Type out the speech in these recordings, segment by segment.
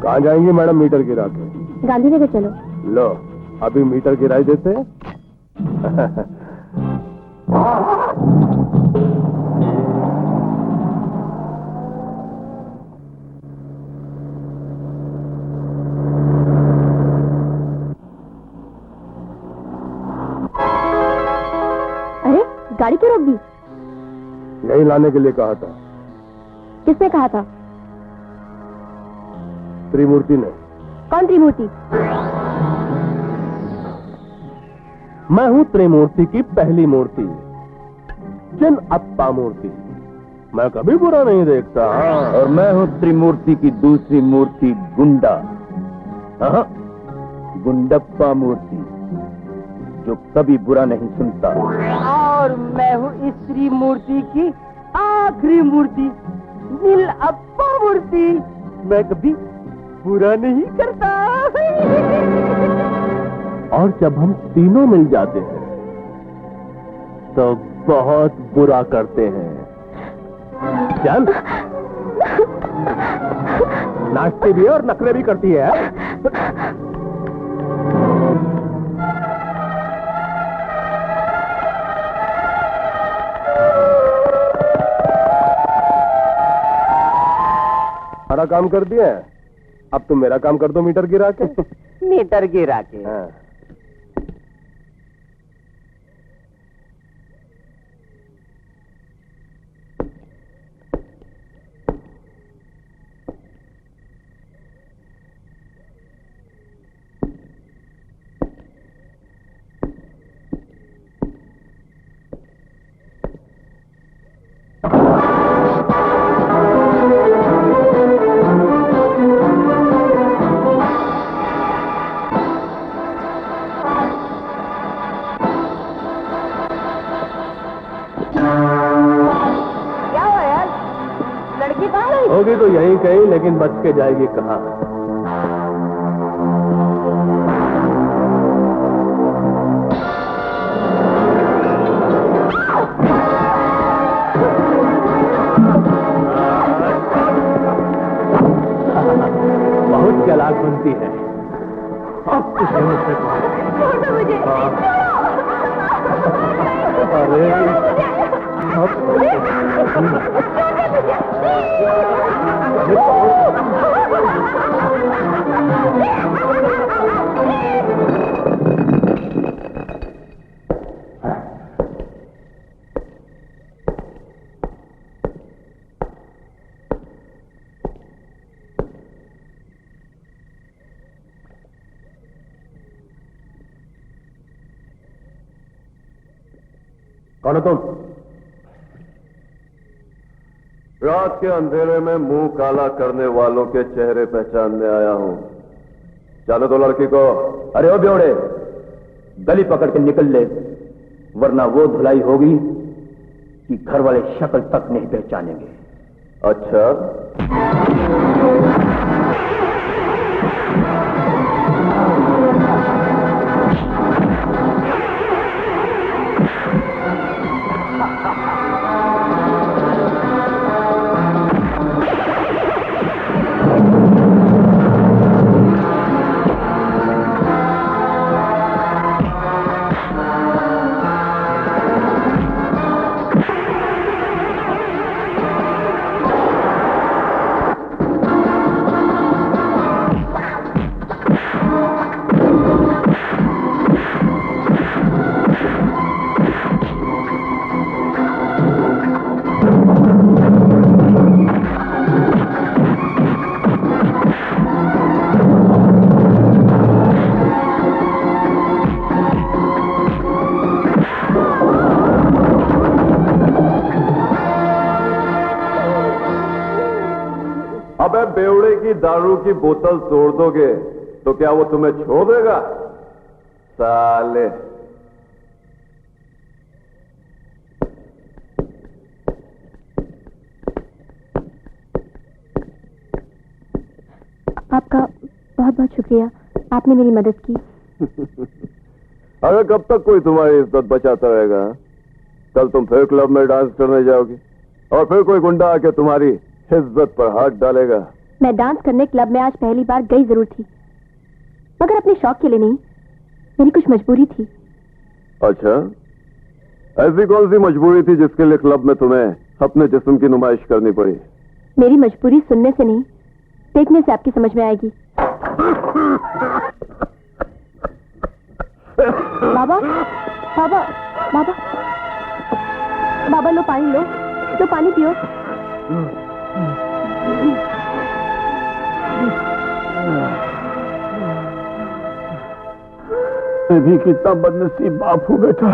कहाँ जाएंगी madam metre गिरा के? गांधीनगर चलो। लो अभी मीटर गिराई देते। अरे गाड़ी क्यों रोक दी? यही लाने के लिए कहा था। किसने कहा था? त्रिमूर्ति ने। कौन त्रिमूर्ति? मैं हूँ त्रिमूर्ति की पहली मूर्ति, चिन अप्पा मूर्ति। मैं कभी बुरा नहीं देखता। और मैं हूँ त्रिमूर्ति की दूसरी मूर्ति, गुंडा। हाँ, गुंडप्पा मूर्ति, जो कभी बुरा नहीं सुनता। और मैं हूँ इस त्रिमूर्ति की आखिरी मूर्ति, नीलअप्पा मूर्ति। मैं कभी बुरा नहीं करता। और जब हम तीनों मिल जाते हैं तो बहुत बुरा करते हैं। चल, नाचती भी है और नखरे भी करती है। सारा काम कर दिया है, अब तुम मेरा काम कर दो मीटर गिरा के। मीटर गिरा के। हाँ। होगी तो यहीं कहीं, लेकिन बच के जाएगी कहाँ? बहुत चालाक बनती है। अब तुझे मुझसे कौन हो तुम? रात के अंधेरे में मुंह काला करने वालों के चेहरे पहचानने आया हूं। जाने दो लड़की को। अरे ओ ब्योड़े, गली पकड़ के निकल ले, वरना वो धुलाई होगी कि घर वाले शक्ल तक नहीं पहचानेंगे। अच्छा, अबे बेवड़े की दारू की बोतल तोड़ दोगे तो क्या वो तुम्हें छोड़ देगा? साले। आपका बहुत बहुत शुक्रिया, आपने मेरी मदद की। अगर कब तक कोई तुम्हारी इज्जत बचाता रहेगा? कल तुम फिर क्लब में डांस करने जाओगी और फिर कोई गुंडा आके तुम्हारी इज्जत पर हाथ डालेगा। मैं डांस करने क्लब में आज पहली बार गई जरूर थी, मगर अपने शौक के लिए नहीं, मेरी कुछ मजबूरी थी। अच्छा, ऐसी कौन सी मजबूरी थी जिसके लिए क्लब में तुम्हें अपने जिस्म की नुमाइश करनी पड़ी? मेरी मजबूरी सुनने से नहीं, देखने से आपकी समझ में आएगी। बाबा बाबा बाबा बाबा, लो पानी, लो पानी पियो। मैं भी कितना बदनसीब बाप हूँ बेटा,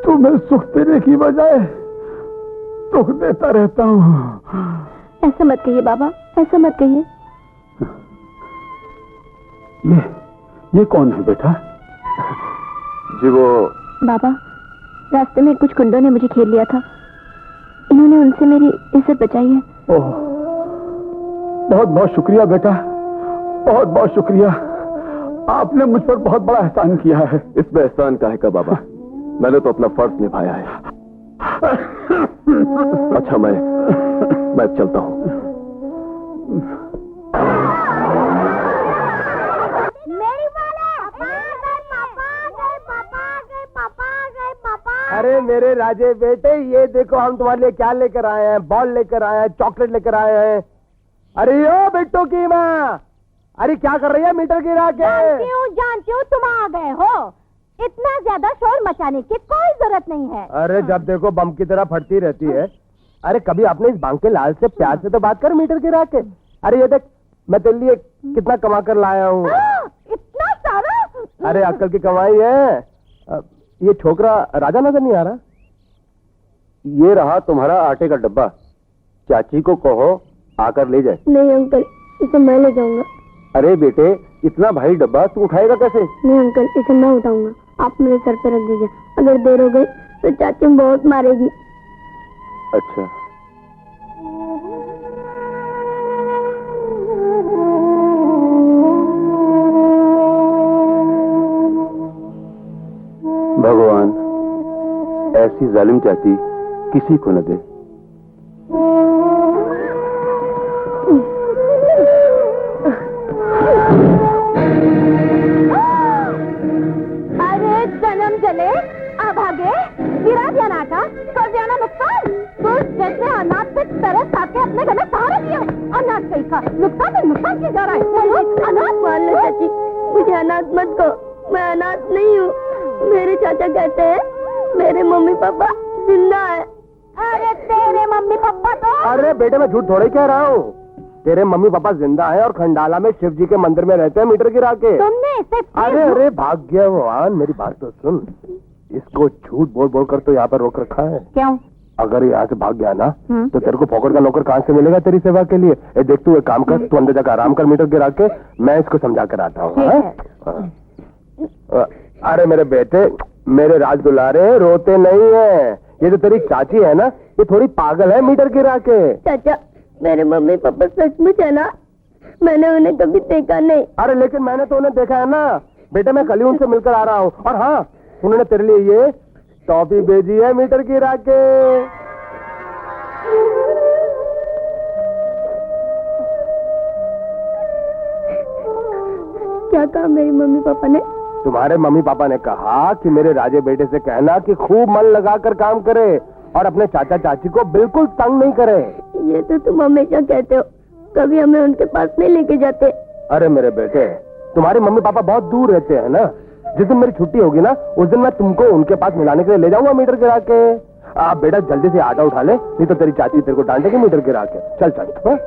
तुम्हें सुख देने की बजाय दुख देता रहता हूँ। ऐसा मत कहिए बाबा, ऐसा मत कहिए। ये कौन है बेटा? जी वो बाबा, रास्ते में कुछ गुंडों ने मुझे घेर लिया था, इन्होंने उनसे मेरी इज्जत बचाई है। ओह, बहुत बहुत शुक्रिया बेटा, बहुत बहुत शुक्रिया। आपने मुझ पर बहुत बड़ा एहसान किया है। इसमें एहसान काहे का बाबा, मैंने तो अपना फर्ज निभाया है। अच्छा, मैं चलता हूँ। अरे मेरे राजे बेटे, ये देखो हम तुम्हारे लिए क्या लेकर आए हैं। बॉल लेकर आए हैं, चॉकलेट लेकर आए हैं। अरे ओ बेटो की माँ, अरे क्या कर रही है मीटर गिरा के? जानती हूँ तुम आ गए हो, इतना ज्यादा शोर मचाने की कोई जरूरत नहीं है। अरे जब देखो बम की तरह फटती रहती है। अरे कभी आपने इस बांके लाल से प्यार से तो बात कर मीटर गिरा के। अरे ये देख, मैं तेरे लिए कितना कमा कर लाया हूँ। इतना सारा? अरे अक्ल की कमाई है। ये छोकरा राजा नजर नहीं आ रहा? ये रहा तुम्हारा आटे का डब्बा, चाची को कहो आकर ले जाए। नहीं अंकल, इसे मैं ले जाऊंगा। अरे बेटे, इतना भारी डब्बा तू उठाएगा कैसे? नहीं अंकल, इसे मैं उठाऊंगा, आप मेरे सर पे रख दीजिए। अगर देर हो गई तो चाची बहुत मारेगी। अच्छा, भगवान ऐसी जालिम चाची किसी को न दे। अरे जन्म जले अभागे, गिरा दिया नाटा, कर दिया ना नुकसान। तो जैसे अनाथ पे तरस आके अपने गले सहारा दिया। अनाथ कहीं का नुकसान किया जा रहा है। अनाथ मान लो चाची, मुझे अनाथ मत कहो, मैं अनाथ नहीं हूँ। मेरे चाचा कहते हैं मेरे मम्मी पापा जिंदा है। अरे तेरे मम्मी पापा तो? अरे बेटे, मैं झूठ थोड़ी कह रहा हूँ। तेरे मम्मी पापा जिंदा हैं और खंडाला में शिव जी के मंदिर में रहते हैं मीटर गिरा के। तुमने इसे अरे भाग्यवान, मेरी बात तो सुन। इसको झूठ बोल बोल कर तो यहाँ पर रोक रखा है। क्यों? अगर यहाँ से भाग गया ना तो तेरे को पॉकेट का नौकर कहाँ से मिलेगा तेरी सेवा के लिए? देख तू एक काम कर, तू अंदर जाकर आराम कर मीटर गिरा के, मैं इसको समझा कर आता हूँ। अरे मेरे बेटे, मेरे राज दुलारे, रोते नहीं है। ये जो तेरी चाची है ना, ये थोड़ी पागल है मीटर गिरा के। चाचा, मेरे मम्मी पापा सचमुच है ना? मैंने उन्हें कभी देखा नहीं। अरे लेकिन मैंने तो उन्हें देखा है ना बेटे, मैं कल ही उनसे मिलकर आ रहा हूँ। और हाँ, उन्होंने तेरे लिए ये टॉफी भेजी है मीटर गिरा के। क्या कहा मेरी मम्मी पापा ने? तुम्हारे मम्मी पापा ने कहा कि मेरे राजे बेटे से कहना कि खूब मन लगाकर काम करे और अपने चाचा चाची को बिल्कुल तंग नहीं करे। ये तो तुम हमेशा कहते हो, कभी हमें उनके पास नहीं लेके जाते। अरे मेरे बेटे, तुम्हारे मम्मी पापा बहुत दूर रहते हैं ना। जिस दिन मेरी छुट्टी होगी ना, उस दिन मैं तुमको उनके पास मिलाने के लिए ले जाऊंगा मीटर गिरा के। आप बेटा जल्दी से आटा उठा ले, नहीं तो तेरी चाची तेरे को डांटेगी मीटर गिरा के। चल चल, हाँ?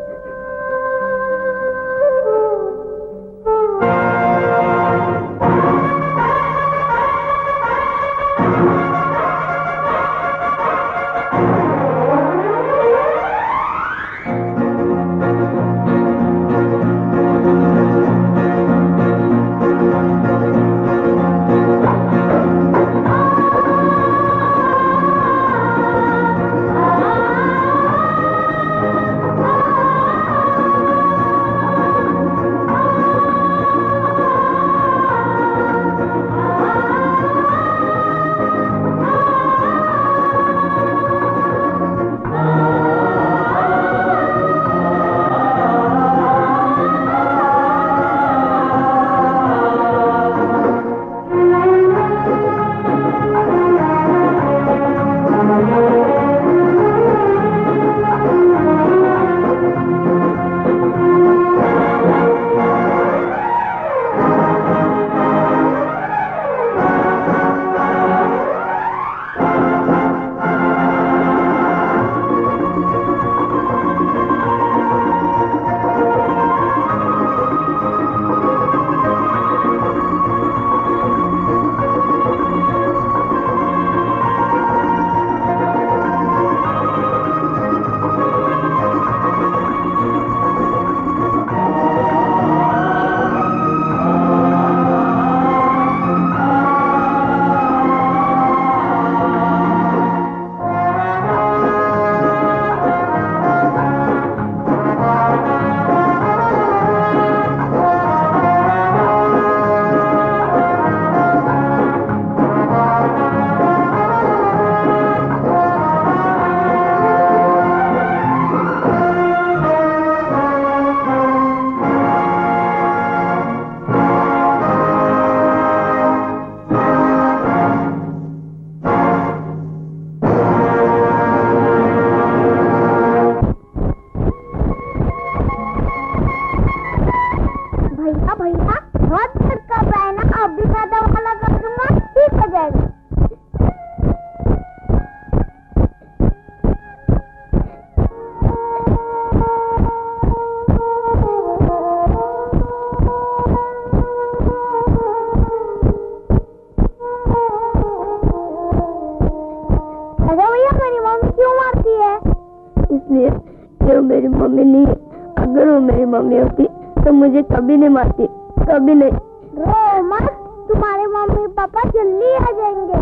मम्मी नहीं है। अगर वो मेरी मम्मी होती तो मुझे कभी नहीं मारती, कभी नहीं। रो मत, तुम्हारे मम्मी पापा जल्दी आ जाएंगे,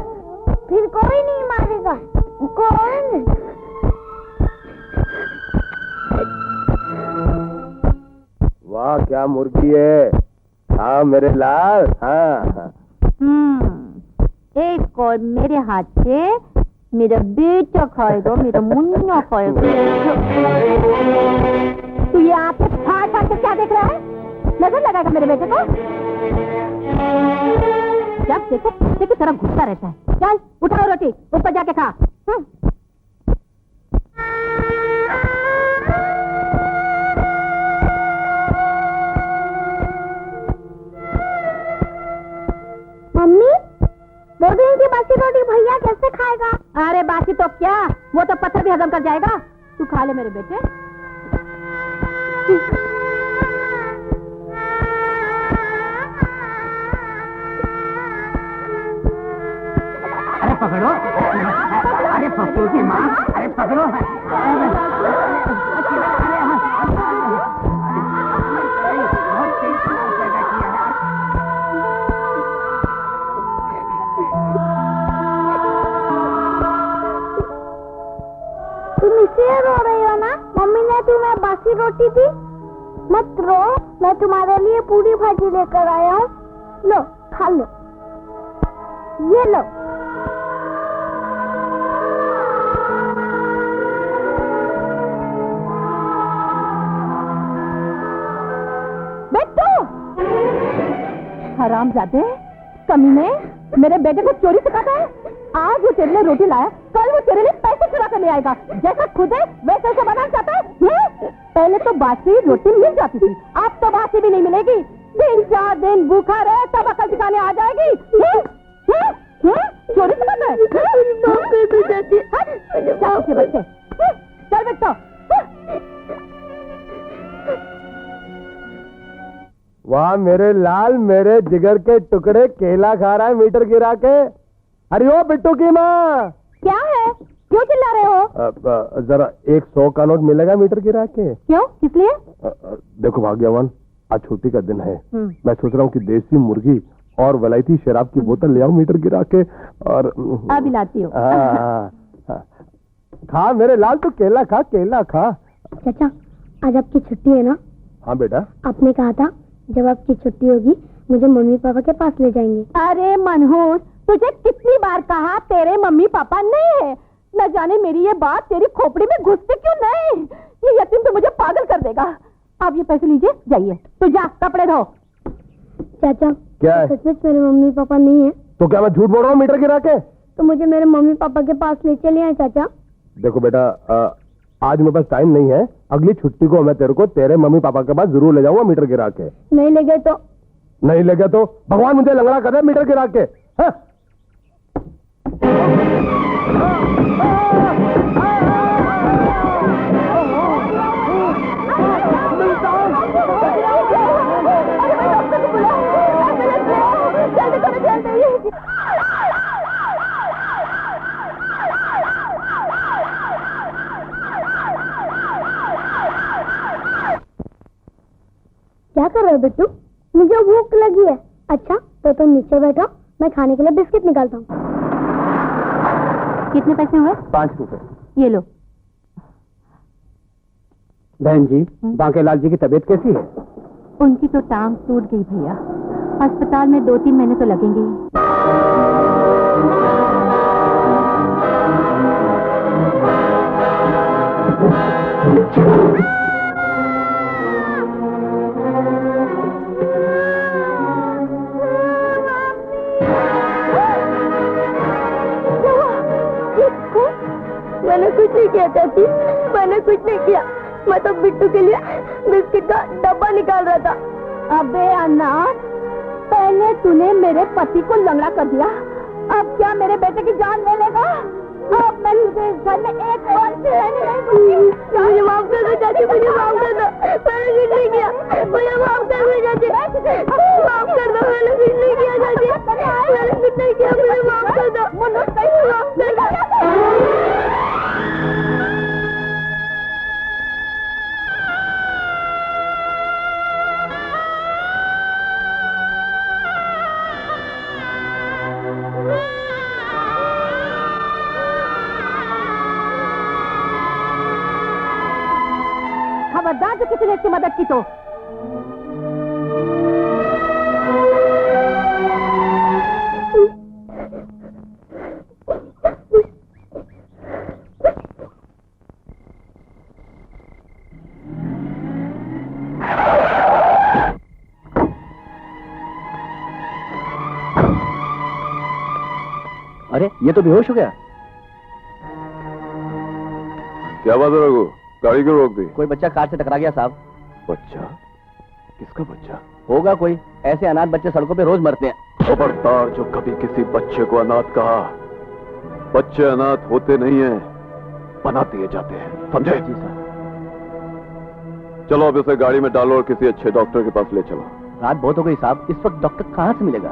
फिर कोई नहीं मारेगा, कोई नहीं। वाह क्या मुर्गी है। हाँ मेरे लाल, हाँ। एक और मेरे हाथ से मेरा बेटा खाएगा, मेरा मुन्ना खाएगा। तू ये आंखें फाड़ फाड़ के क्या देख रहा है? नजर लगाएगा मेरे बेटे को? जब देखो कुत्ते की तरह घुसता रहता है। चल उठाओ रोटी, ऊपर जाके खा। मम्मी, दो दिन की बासी रोटी भैया कैसे खाएगा? अरे बासी तो क्या, वो तो पत्थर भी हजम कर जाएगा। तू खा ले मेरे बेटे। अरे पकड़ो, अरे पकड़ो की माँ, अरे पकड़ो। तुम इसलिए रो रही हो ना? मम्मी ने तुम्हें बासी रोटी दी? मत रो, मैं तुम्हारे लिए पूरी भाजी लेकर आया हूँ। लो खा लो, ये लो। बेटू, हरामजादे, कमीने, मेरे बेटे को चोरी सिखाता है। आज वो तेरे लिए रोटी लाया, कल वो तेरे लिए पैसे चुरा कर ले आएगा। जैसा खुद है वैसे उसे बनाना चाहता है। पहले तो बासी रोटी मिल जाती थी, अब तो बासी भी नहीं मिलेगी। 3-4 दिन भूखा रहे तब अकल सिखाने आ जाएगी। चोरी सिखाता है। बच्चे चल बेटो। वाह मेरे लाल, मेरे जिगर के टुकड़े, केला खा रहा है मीटर गिरा के। अरे ओ बिट्टू की माँ, क्या है, क्यों चिल्ला रहे हो? जरा 100 का नोट मिलेगा मीटर गिरा के? क्यों, किस लिए? देखो भाग्यवान, आज छुट्टी का दिन है। मैं सोच रहा हूँ कि देसी मुर्गी और वलायती शराब की बोतल ले आऊं मीटर गिरा के। और अभी लाती हूँ। खा मेरे लाल, तू केला खा, केला खा। चाचा, आज आपकी छुट्टी है ना? हाँ बेटा। आपने कहा था जब आपकी छुट्टी होगी मुझे मम्मी पापा के पास ले जाएंगे। अरे मनहूस, तुझे कितनी बार कहा तेरे मम्मी पापा नहीं है। न जाने मेरी ये बात तेरी खोपड़ी में घुसती क्यों नहीं। ये यतीम तो मुझे पागल कर देगा। आप ये पैसे लीजिए, जाइए। तू जा कपड़े धो। चाचा, क्या है? सचमुच मेरे मम्मी पापा नहीं है? तो क्या मैं झूठ बोल रहा हूँ मीटर गिरा के? तो मुझे मेरे मम्मी पापा के पास ले चलिए आए चाचा। देखो बेटा, आज मेरे पास टाइम नहीं है। अगली छुट्टी को मैं तेरे को तेरे मम्मी पापा के पास जरूर ले जाऊंगा मीटर गिरा के। नहीं ले गए तो? नहीं ले गया तो भगवान मुझे लंगड़ा कर दे मीटर गिरा के। हाँ? क्या कर रहे हो बिट्टू? मुझे भूख लगी है। अच्छा तो तुम नीचे बैठो, मैं खाने के लिए बिस्किट निकालता हूँ। कितने पैसे हुए? 5 रुपए। ये लो। बहन जी, बांकेलाल जी की तबीयत कैसी है? उनकी तो टांग टूट गई भैया, अस्पताल में 2-3 महीने तो लगेंगे ही। मैंने कुछ नहीं किया चाची, मैंने कुछ नहीं किया। मैं तो बिट्टू के लिए बिस्किट का डब्बा निकाल रहा था। अबे अनाथ, पहले तूने मेरे पति को लंगड़ा कर दिया, अब क्या मेरे बेटे की जान ले लेगा? अब मैं तुझे इस घर में एक बार से रहने नहीं दूंगी। मुझे माफ कर दो चाची, मुझे माफ कर दो। मैंने कुछ नहीं किया, मुझे माफ कर दो चाची, माफ कर दो। मैंने कुछ नहीं किया चाची, मैंने कुछ नहीं किया, मुझे माफ कर दो, माफ कर दो। खबरदार जो किसी ने इसकी मदद की तो। अरे ये तो बेहोश हो गया। क्या बात है रघु, गाड़ी क्यों रोक दी? कोई बच्चा कार से टकरा गया साहब। बच्चा? किसका बच्चा? होगा कोई, ऐसे अनाथ बच्चे सड़कों पे रोज मरते हैं। खबरदार जो कभी किसी बच्चे को अनाथ कहा, बच्चे अनाथ होते नहीं हैं, बना दिए जाते हैं, समझे? जी सर। चलो अब इसे गाड़ी में डालो और किसी अच्छे डॉक्टर के पास ले चलो। रात बहुत हो गई साहब, इस वक्त डॉक्टर कहाँ से मिलेगा?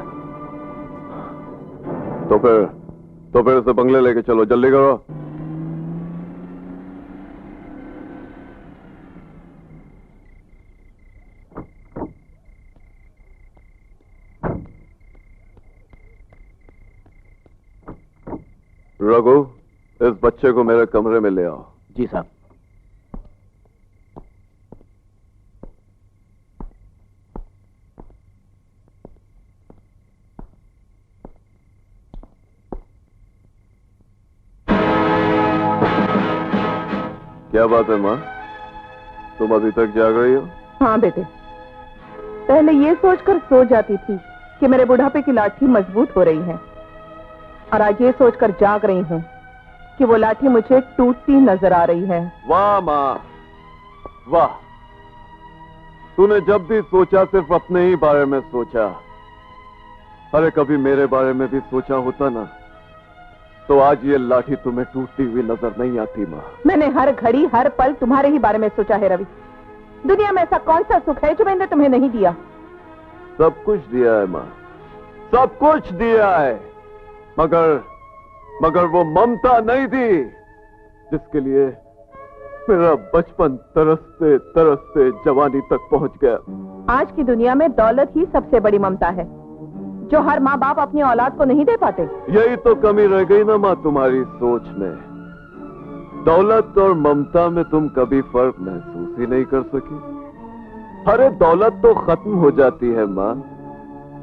तो फिर इसे बंगले लेके चलो, जल्दी करो। रघु, इस बच्चे को मेरे कमरे में ले आओ। जी साहब। क्या बात है माँ, तुम अभी तक जाग रही हो? हाँ बेटे, पहले ये सोचकर सो जाती थी कि मेरे बुढ़ापे की लाठी मजबूत हो रही है, और आज ये सोचकर जाग रही हूँ कि वो लाठी मुझे टूटती नजर आ रही है। वाह माँ, वाह। तूने जब भी सोचा सिर्फ अपने ही बारे में सोचा। अरे कभी मेरे बारे में भी सोचा होता ना, तो आज ये लाठी तुम्हें टूटती हुई नजर नहीं आती माँ। मैंने हर घड़ी हर पल तुम्हारे ही बारे में सोचा है रवि। दुनिया में ऐसा कौन सा सुख है जो मैंने तुम्हें नहीं दिया? सब कुछ दिया है माँ, सब कुछ दिया है, मगर वो ममता नहीं दी जिसके लिए मेरा बचपन तरसते तरसते जवानी तक पहुंच गया। आज की दुनिया में दौलत ही सबसे बड़ी ममता है, जो हर माँ बाप अपनी औलाद को नहीं दे पाते। यही तो कमी रह गई ना माँ तुम्हारी सोच में। दौलत और ममता में तुम कभी फर्क महसूस ही नहीं कर सकी। अरे दौलत तो खत्म हो जाती है माँ,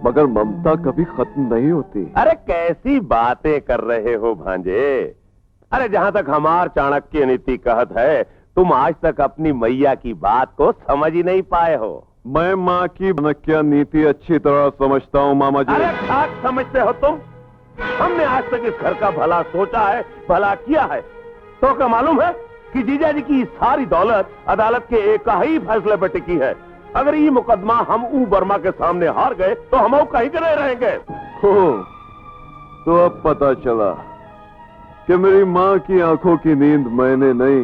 मगर ममता कभी खत्म नहीं होती। अरे कैसी बातें कर रहे हो भांजे। अरे जहां तक हमार चाणक्य नीति कहत है, तुम आज तक अपनी मैया की बात को समझ ही नहीं पाए हो। मैं माँ की चाणक्य नीति अच्छी तरह समझता हूँ मामा जी। अरे खाक समझते हो तुम? हमने आज तक इस घर का भला सोचा है, भला किया है। तो क्या मालूम है कि जीजा जी की सारी दौलत अदालत के एक ही फैसले पर टिकी है। अगर ये मुकदमा हम ऊ वर्मा के सामने हार गए तो हम कहीं के नहीं रहेंगे। हो, तो अब पता चला कि मेरी माँ की आंखों की नींद मैंने नहीं,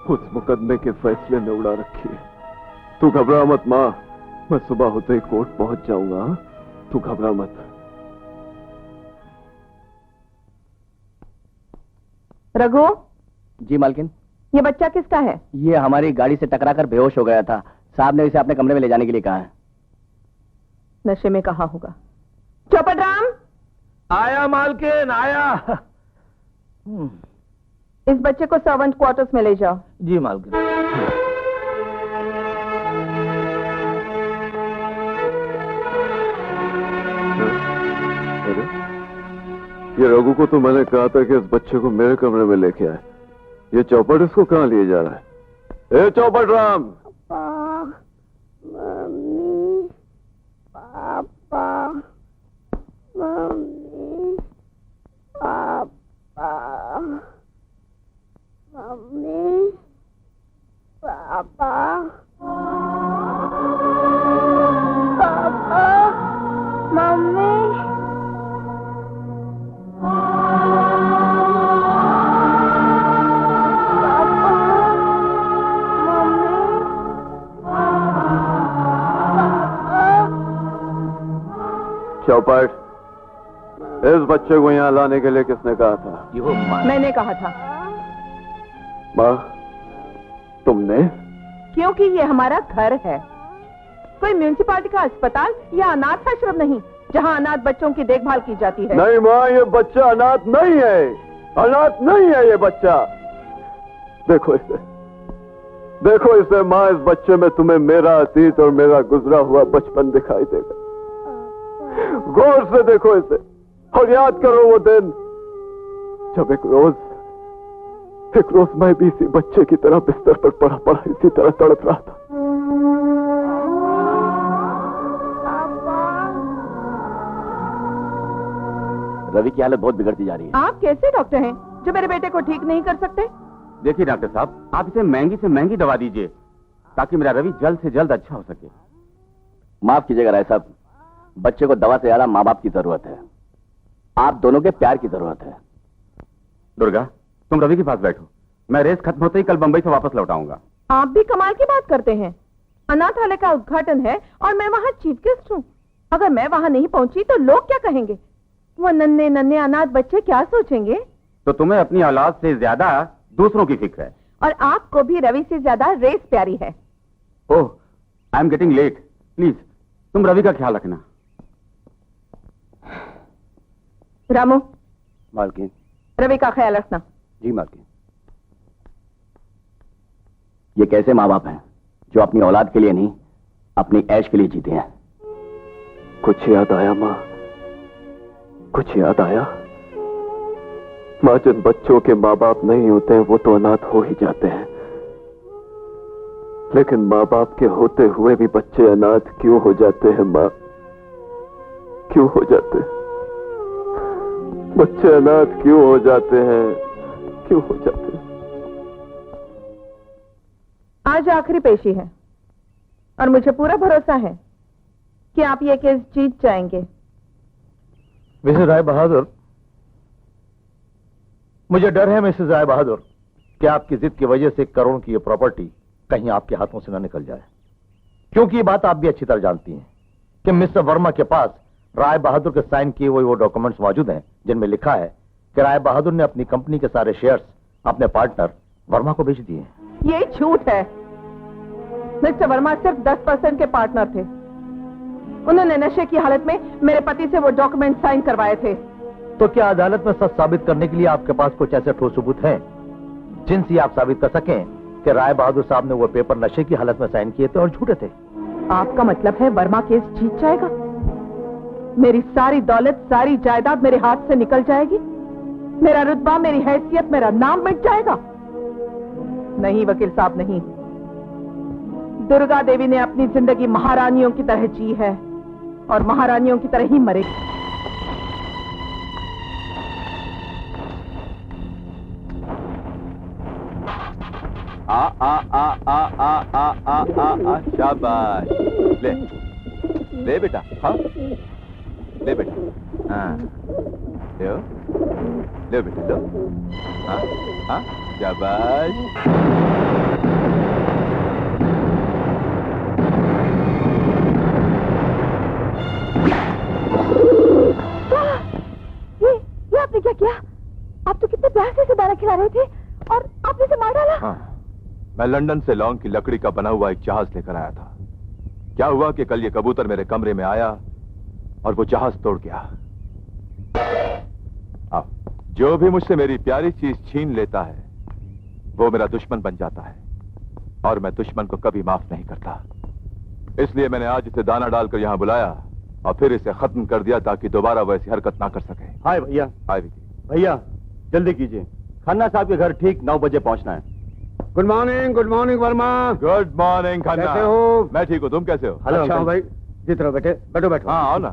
उस मुकदमे के फैसले ने उड़ा रखी है। तू घबरा मत माँ, मैं सुबह होते ही कोर्ट पहुंच जाऊंगा। तू घबरा मत। रघु। जी मालकिन। ये बच्चा किसका है? ये हमारी गाड़ी से टकराकर बेहोश हो गया था, साहब ने इसे अपने कमरे में ले जाने के लिए कहा है। नशे में कहा होगा। चौपट राम। आया मालकिन, आया। इस बच्चे को सर्वेंट क्वार्टर्स में ले जाओ। जी मालकिन। ये रघु को तो मैंने कहा था कि इस बच्चे को मेरे कमरे में लेके आए। ये चौपट इसको कहाँ लिए जा रहा है? ए चौपट राम। पापा, मम्मी, पापा, मम्मी, पापा, मम्मी, पापा, पापा, मम्मी। चौपट, इस बच्चे को यहाँ लाने के लिए किसने कहा था? मैंने कहा था। माँ, तुमने? क्योंकि ये हमारा घर है, कोई म्यूनिसिपालिटी का अस्पताल या अनाथ आश्रम नहीं जहाँ अनाथ बच्चों की देखभाल की जाती है। नहीं माँ, ये बच्चा अनाथ नहीं है, अनाथ नहीं है ये बच्चा। देखो इसे, देखो इसे माँ, इस बच्चे में तुम्हें मेरा अतीत और मेरा गुजरा हुआ बचपन दिखाई देगा। गौर से देखो इसे और याद करो वो दिन जब एक रोज मैं भी इसी बच्चे की तरह बिस्तर पर पड़ा इसी तरह तड़प रहा था। रवि की हालत बहुत बिगड़ती जा रही है। आप कैसे डॉक्टर हैं जो मेरे बेटे को ठीक नहीं कर सकते? देखिए डॉक्टर साहब, आप इसे महंगी से महंगी दवा दीजिए ताकि मेरा रवि जल्द से जल्द अच्छा हो सके। माफ कीजिएगा राय साहब, बच्चे को दवा से ज्यादा माँ बाप की जरूरत है। आप दोनों के प्यार की जरूरत है। दुर्गा, तुम रवि के पास बैठो, मैं रेस खत्म होते ही कल बंबई से वापस लौट आऊंगा। आप भी कमाल की बात करते हैं। अनाथालय का उद्घाटन है और मैं वहाँ चीफ गेस्ट हूँ। अगर मैं वहाँ नहीं पहुँची तो लोग क्या कहेंगे? वो नन्हे नन्हे अनाथ बच्चे क्या सोचेंगे? तो तुम्हें अपनी औलाद से ज्यादा दूसरों की फिक्र है। और आपको भी रवि से ज्यादा रेस प्यारी है। Oh, I am getting late. Please तुम रवि का ख्याल रखना। रामू, मालकिन। रवि का ख्याल रखना। जी मालकिन। ये कैसे माँ बाप हैं जो अपनी औलाद के लिए नहीं अपनी ऐश के लिए जीते हैं? कुछ याद आया माँ, कुछ याद आया। माँ, जिन बच्चों के माँ बाप नहीं होते हैं वो तो अनाथ हो ही जाते हैं, लेकिन माँ बाप के होते हुए भी बच्चे अनाथ क्यों हो जाते हैं माँ? क्यों हो जाते हैं बच्चे अनाथ? क्यों हो जाते हैं? क्यों हो जाते हैं? आज आखिरी पेशी है और मुझे पूरा भरोसा है कि आप ये केस जीत जाएंगे। मिसेस राय बहादुर, मुझे डर है मिसेस राय बहादुर कि आपकी जिद की वजह से करोड़ की ये प्रॉपर्टी कहीं आपके हाथों से न निकल जाए, क्योंकि ये बात आप भी अच्छी तरह जानती हैं कि मिस्टर वर्मा के पास राय बहादुर के साइन किए हुए वो डॉक्यूमेंट्स मौजूद हैं जिनमें लिखा है कि राय बहादुर ने अपनी कंपनी के सारे शेयर्स अपने पार्टनर वर्मा को बेच दिए। ये झूठ है। मिस्टर वर्मा सिर्फ 10% के पार्टनर थे। उन्होंने नशे की हालत में मेरे पति से वो डॉक्यूमेंट साइन करवाए थे। तो क्या अदालत में सच साबित करने के लिए आपके पास कुछ ऐसे ठोस सबूत हैं जिनसे आप साबित कर सकें कि राय बहादुर साहब ने वो पेपर नशे की हालत में साइन किए थे और झूठे थे? आपका मतलब है वर्मा केस जीत जाएगा? मेरी सारी दौलत, सारी जायदाद मेरे हाथ से निकल जाएगी? मेरा रुतबा, मेरी हैसियत, मेरा नाम मिट जाएगा? नहीं वकील साहब, नहीं। दुर्गा देवी ने अपनी जिंदगी महारानियों की तरह जी है और महारानियों की तरह ही मरेगी। शाबाश। ले बेटा, हाँ ले बेटा, हाँ ले बेटा, लो, हाँ हाँ शाबाश। ये आपने क्या किया? आप तो कितने प्यार से दाना खिला रहे थे और आपने इसे मार डाला। हाँ, मैं लंदन से लौंग की लकड़ी का बना हुआ एक जहाज लेकर आया था। क्या हुआ कि कल ये कबूतर मेरे कमरे में आया और वो जहाज तोड़ गया। अब जो भी मुझसे मेरी प्यारी चीज छीन लेता है वो मेरा दुश्मन बन जाता है और मैं दुश्मन को कभी माफ नहीं करता। इसलिए मैंने आज इसे दाना डालकर यहां बुलाया और फिर इसे खत्म कर दिया ताकि दोबारा वैसी हरकत ना कर सके। हाय भैया। हाय विकी। भैया जल्दी कीजिए, खन्ना साहब के घर ठीक 9 बजे पहुंचना है। Good morning Verma. Good morning Khanna. कैसे हो? मैं ठीक हूँ, तुम कैसे हो? हेलो अच्छा भाई, जीत रहो बेटे, बैठो। हाँ आओ ना।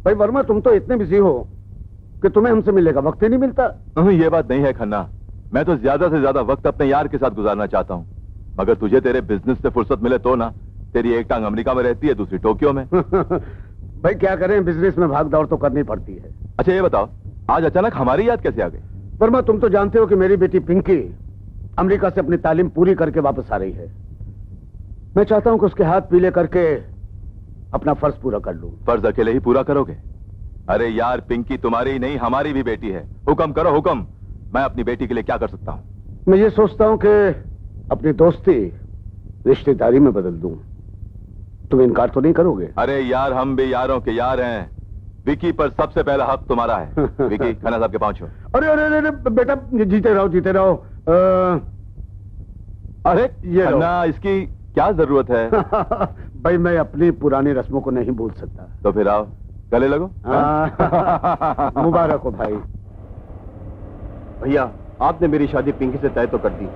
भाई वर्मा, तुम तो इतने बिजी हो कि तुम्हें हमसे मिलने का वक्त ही नहीं मिलता। ये बात नहीं है खन्ना, मैं तो ज्यादा से ज्यादा वक्त अपने यार के साथ गुजारना चाहता हूँ, मगर तुझे तेरे बिजनेस से फुर्सत मिले तो ना। तेरी एक टांग अमेरिका में रहती है, दूसरी टोक्यो में। भाई क्या करें, बिजनेस में भाग दौड़ तो करनी पड़ती है। अच्छा ये बताओ, आज अचानक हमारी याद कैसे आ गई? वर्मा, तुम तो जानते हो कि मेरी बेटी पिंकी अमेरिका से अपनी तालीम पूरी करके वापस आ रही है। मैं चाहता हूं कि उसके हाथ पीले करके अपना फर्ज पूरा कर लूं। फर्ज अकेले ही पूरा करोगे? अरे यार, पिंकी तुम्हारी ही नहीं हमारी भी बेटी है। हुक्म करो हुक्म, मैं अपनी बेटी के लिए क्या कर सकता हूँ? मैं ये सोचता हूं कि अपनी दोस्ती रिश्तेदारी में बदल दूं। तुम इनकार तो नहीं करोगे? अरे यार, हम भी यारों के यार हैं। विकी पर सबसे पहला हक तुम्हारा है। विकी, खन्ना साहब के पांव छू। अरे बेटा, जीते रहो। अरे ये लो। खन्ना, इसकी क्या जरूरत है? भाई मैं अपनी पुरानी रस्मों को नहीं भूल सकता। तो फिर आओ, गले लगो। मुबारक हो भाई। भैया आपने मेरी शादी पिंकी से तय तो कर दी,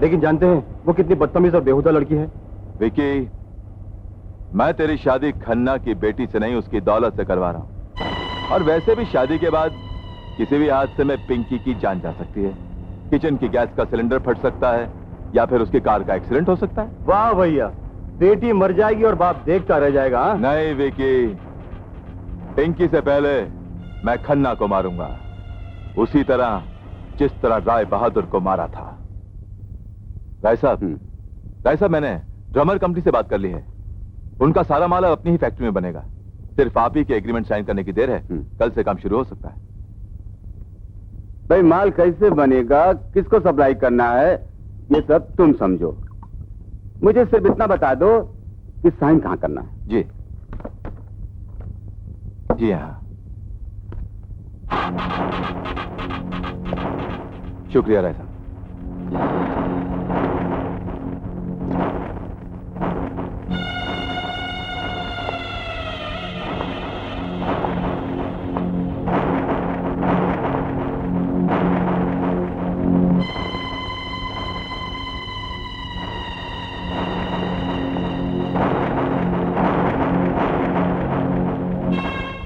लेकिन जानते हैं वो कितनी बदतमीज और बेहुदा लड़की है। विकी, मैं तेरी शादी खन्ना की बेटी से नहीं, उसकी दौलत से करवा रहा हूं। और वैसे भी शादी के बाद किसी भी हादसे में पिंकी की जान जा सकती है। किचन की गैस का सिलेंडर फट सकता है, या फिर उसकी कार का एक्सीडेंट हो सकता है। वाह भैया, बेटी मर जाएगी और बाप देखता रह जाएगा। हाँ? नहीं विकी, पिंकी से पहले मैं खन्ना को मारूंगा, उसी तरह जिस तरह राय बहादुर को मारा था। राय साहब, मैंने ड्रमर कंपनी से बात कर ली है। उनका सारा माल अब अपनी ही फैक्ट्री में बनेगा। सिर्फ आप ही के एग्रीमेंट साइन करने की देर है, कल से काम शुरू हो सकता है। भाई माल कैसे बनेगा, किसको सप्लाई करना है, ये सब तुम समझो। मुझे सिर्फ इतना बता दो कि साइन कहाँ करना है। जी जी हाँ, शुक्रिया राय साहब।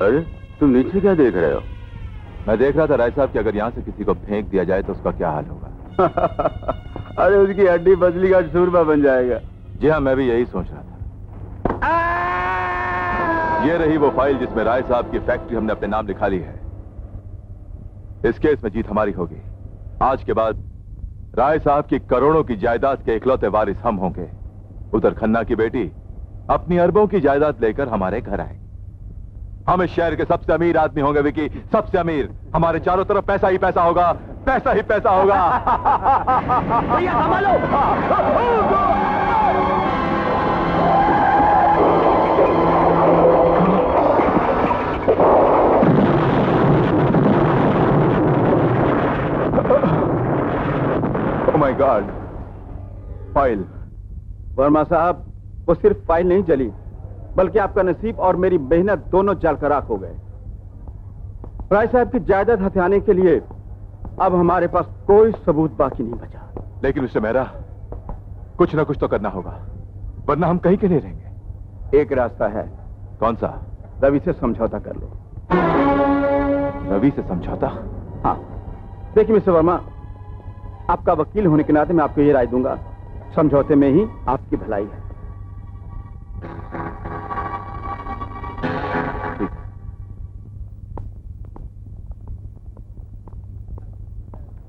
अरे तुम नीचे क्या देख रहे हो? मैं देख रहा था राय साहब कि अगर यहां से किसी को फेंक दिया जाए तो उसका क्या हाल होगा। अरे उसकी हड्डी बजली का सूरमा बन जाएगा। जी हाँ, मैं भी यही सोच रहा था। ये रही वो फाइल जिसमें राय साहब की फैक्ट्री हमने अपने नाम लिखा ली है। इस केस में जीत हमारी होगी। आज के बाद राय साहब की करोड़ों की जायदाद के इकलौते वारिस हम होंगे। उधर खन्ना की बेटी अपनी अरबों की जायदाद लेकर हमारे घर आएगी। हम इस शहर के सबसे अमीर आदमी होंगे विकी, सबसे अमीर। हमारे चारों तरफ पैसा ही पैसा होगा, पैसा ही पैसा होगा। भैया संभालो। Oh my God, file. Verma साहब, वो सिर्फ फाइल नहीं जली, बल्कि आपका नसीब और मेरी मेहनत दोनों जलकर राख हो गए। राय साहब की जायदाद हथियाने के लिए अब हमारे पास कोई सबूत बाकी नहीं बचा। लेकिन मिस्टर मेहरा, कुछ ना कुछ तो करना होगा, वरना हम कहीं के नहीं रहेंगे। एक रास्ता है। कौन सा? रवि से समझौता कर लो। रवि से समझौता? हाँ, देखिए मिस्टर वर्मा, आपका वकील होने के नाते मैं आपको ये राय दूंगा, समझौते में ही आपकी भलाई है।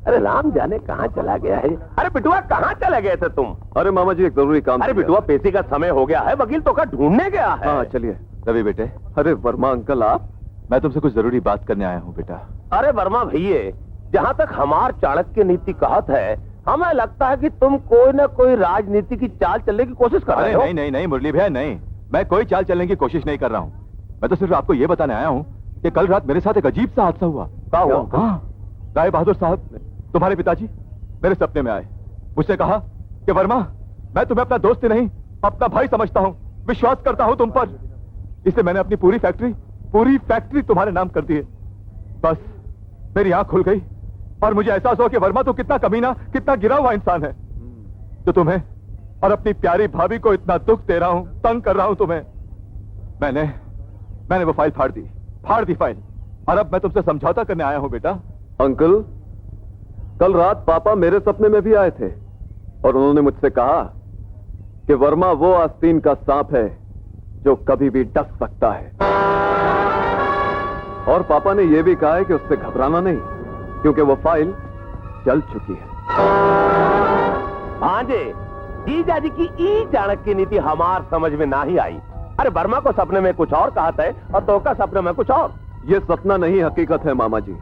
अरे राम जाने कहाँ चला गया है। अरे बिटुआ, कहाँ चले गए थे तुम? अरे मामा जी, एक जरूरी काम। अरे बिटुआ, पेशी का समय हो गया है, वकील तो का ढूंढने गया है। हाँ चलिए। रवि बेटे। अरे वर्मा अंकल, आप? मैं तुमसे कुछ जरूरी बात करने आया हूँ बेटा। अरे वर्मा भैया, जहाँ तक हमार चाणक्य नीति कहत है, हमें लगता है कि तुम कोई न कोई राजनीति की चाल चलने की कोशिश कर रहे हो। नहीं नहीं नहीं मुरली भैया, नहीं, मैं कोई चाल चलने की कोशिश नहीं कर रहा हूँ। मैं तो सिर्फ आपको ये बताने आया हूँ कि कल रात मेरे साथ एक अजीब सा हादसा हुआ। क्या हुआ? हाँ, राय बहादुर साहब, तुम्हारे पिताजी मेरे सपने में आए। मुझसे कहा कि वर्मा, मैं तुम्हें अपना दोस्त ही नहीं, अपना भाई समझता हूँ, विश्वास करता हूँ तुम पर, इसलिए मैंने अपनी पूरी फैक्ट्री तुम्हारे नाम कर दी है। बस मेरी आंख खुल गई और मुझे एहसास हुआ कि वर्मा तो कितना कमीना, कितना गिरा हुआ इंसान है, जो तुम्हें और अपनी प्यारी भाभी को इतना दुख दे रहा हूं, तंग कर रहा हूं तुम्हें। मैंने वो फाइल फाड़ दी फाइल, और अब मैं तुमसे समझौता करने आया हूं बेटा। अंकल, कल रात पापा मेरे सपने में भी आए थे और उन्होंने मुझसे कहा कि वर्मा वो आस्तीन का सांप है जो कभी भी डस सकता है, और पापा ने यह भी कहा है कि उससे घबराना नहीं, क्योंकि वो फाइल जल चुकी है। भांजे, जीजा जी की ई चाणक्य नीति हमार समझ में ना ही आई। अरे वर्मा को सपने में कुछ और कहा था और तो का सपने में कुछ और। ये सपना नहीं, हकीकत है मामा जी।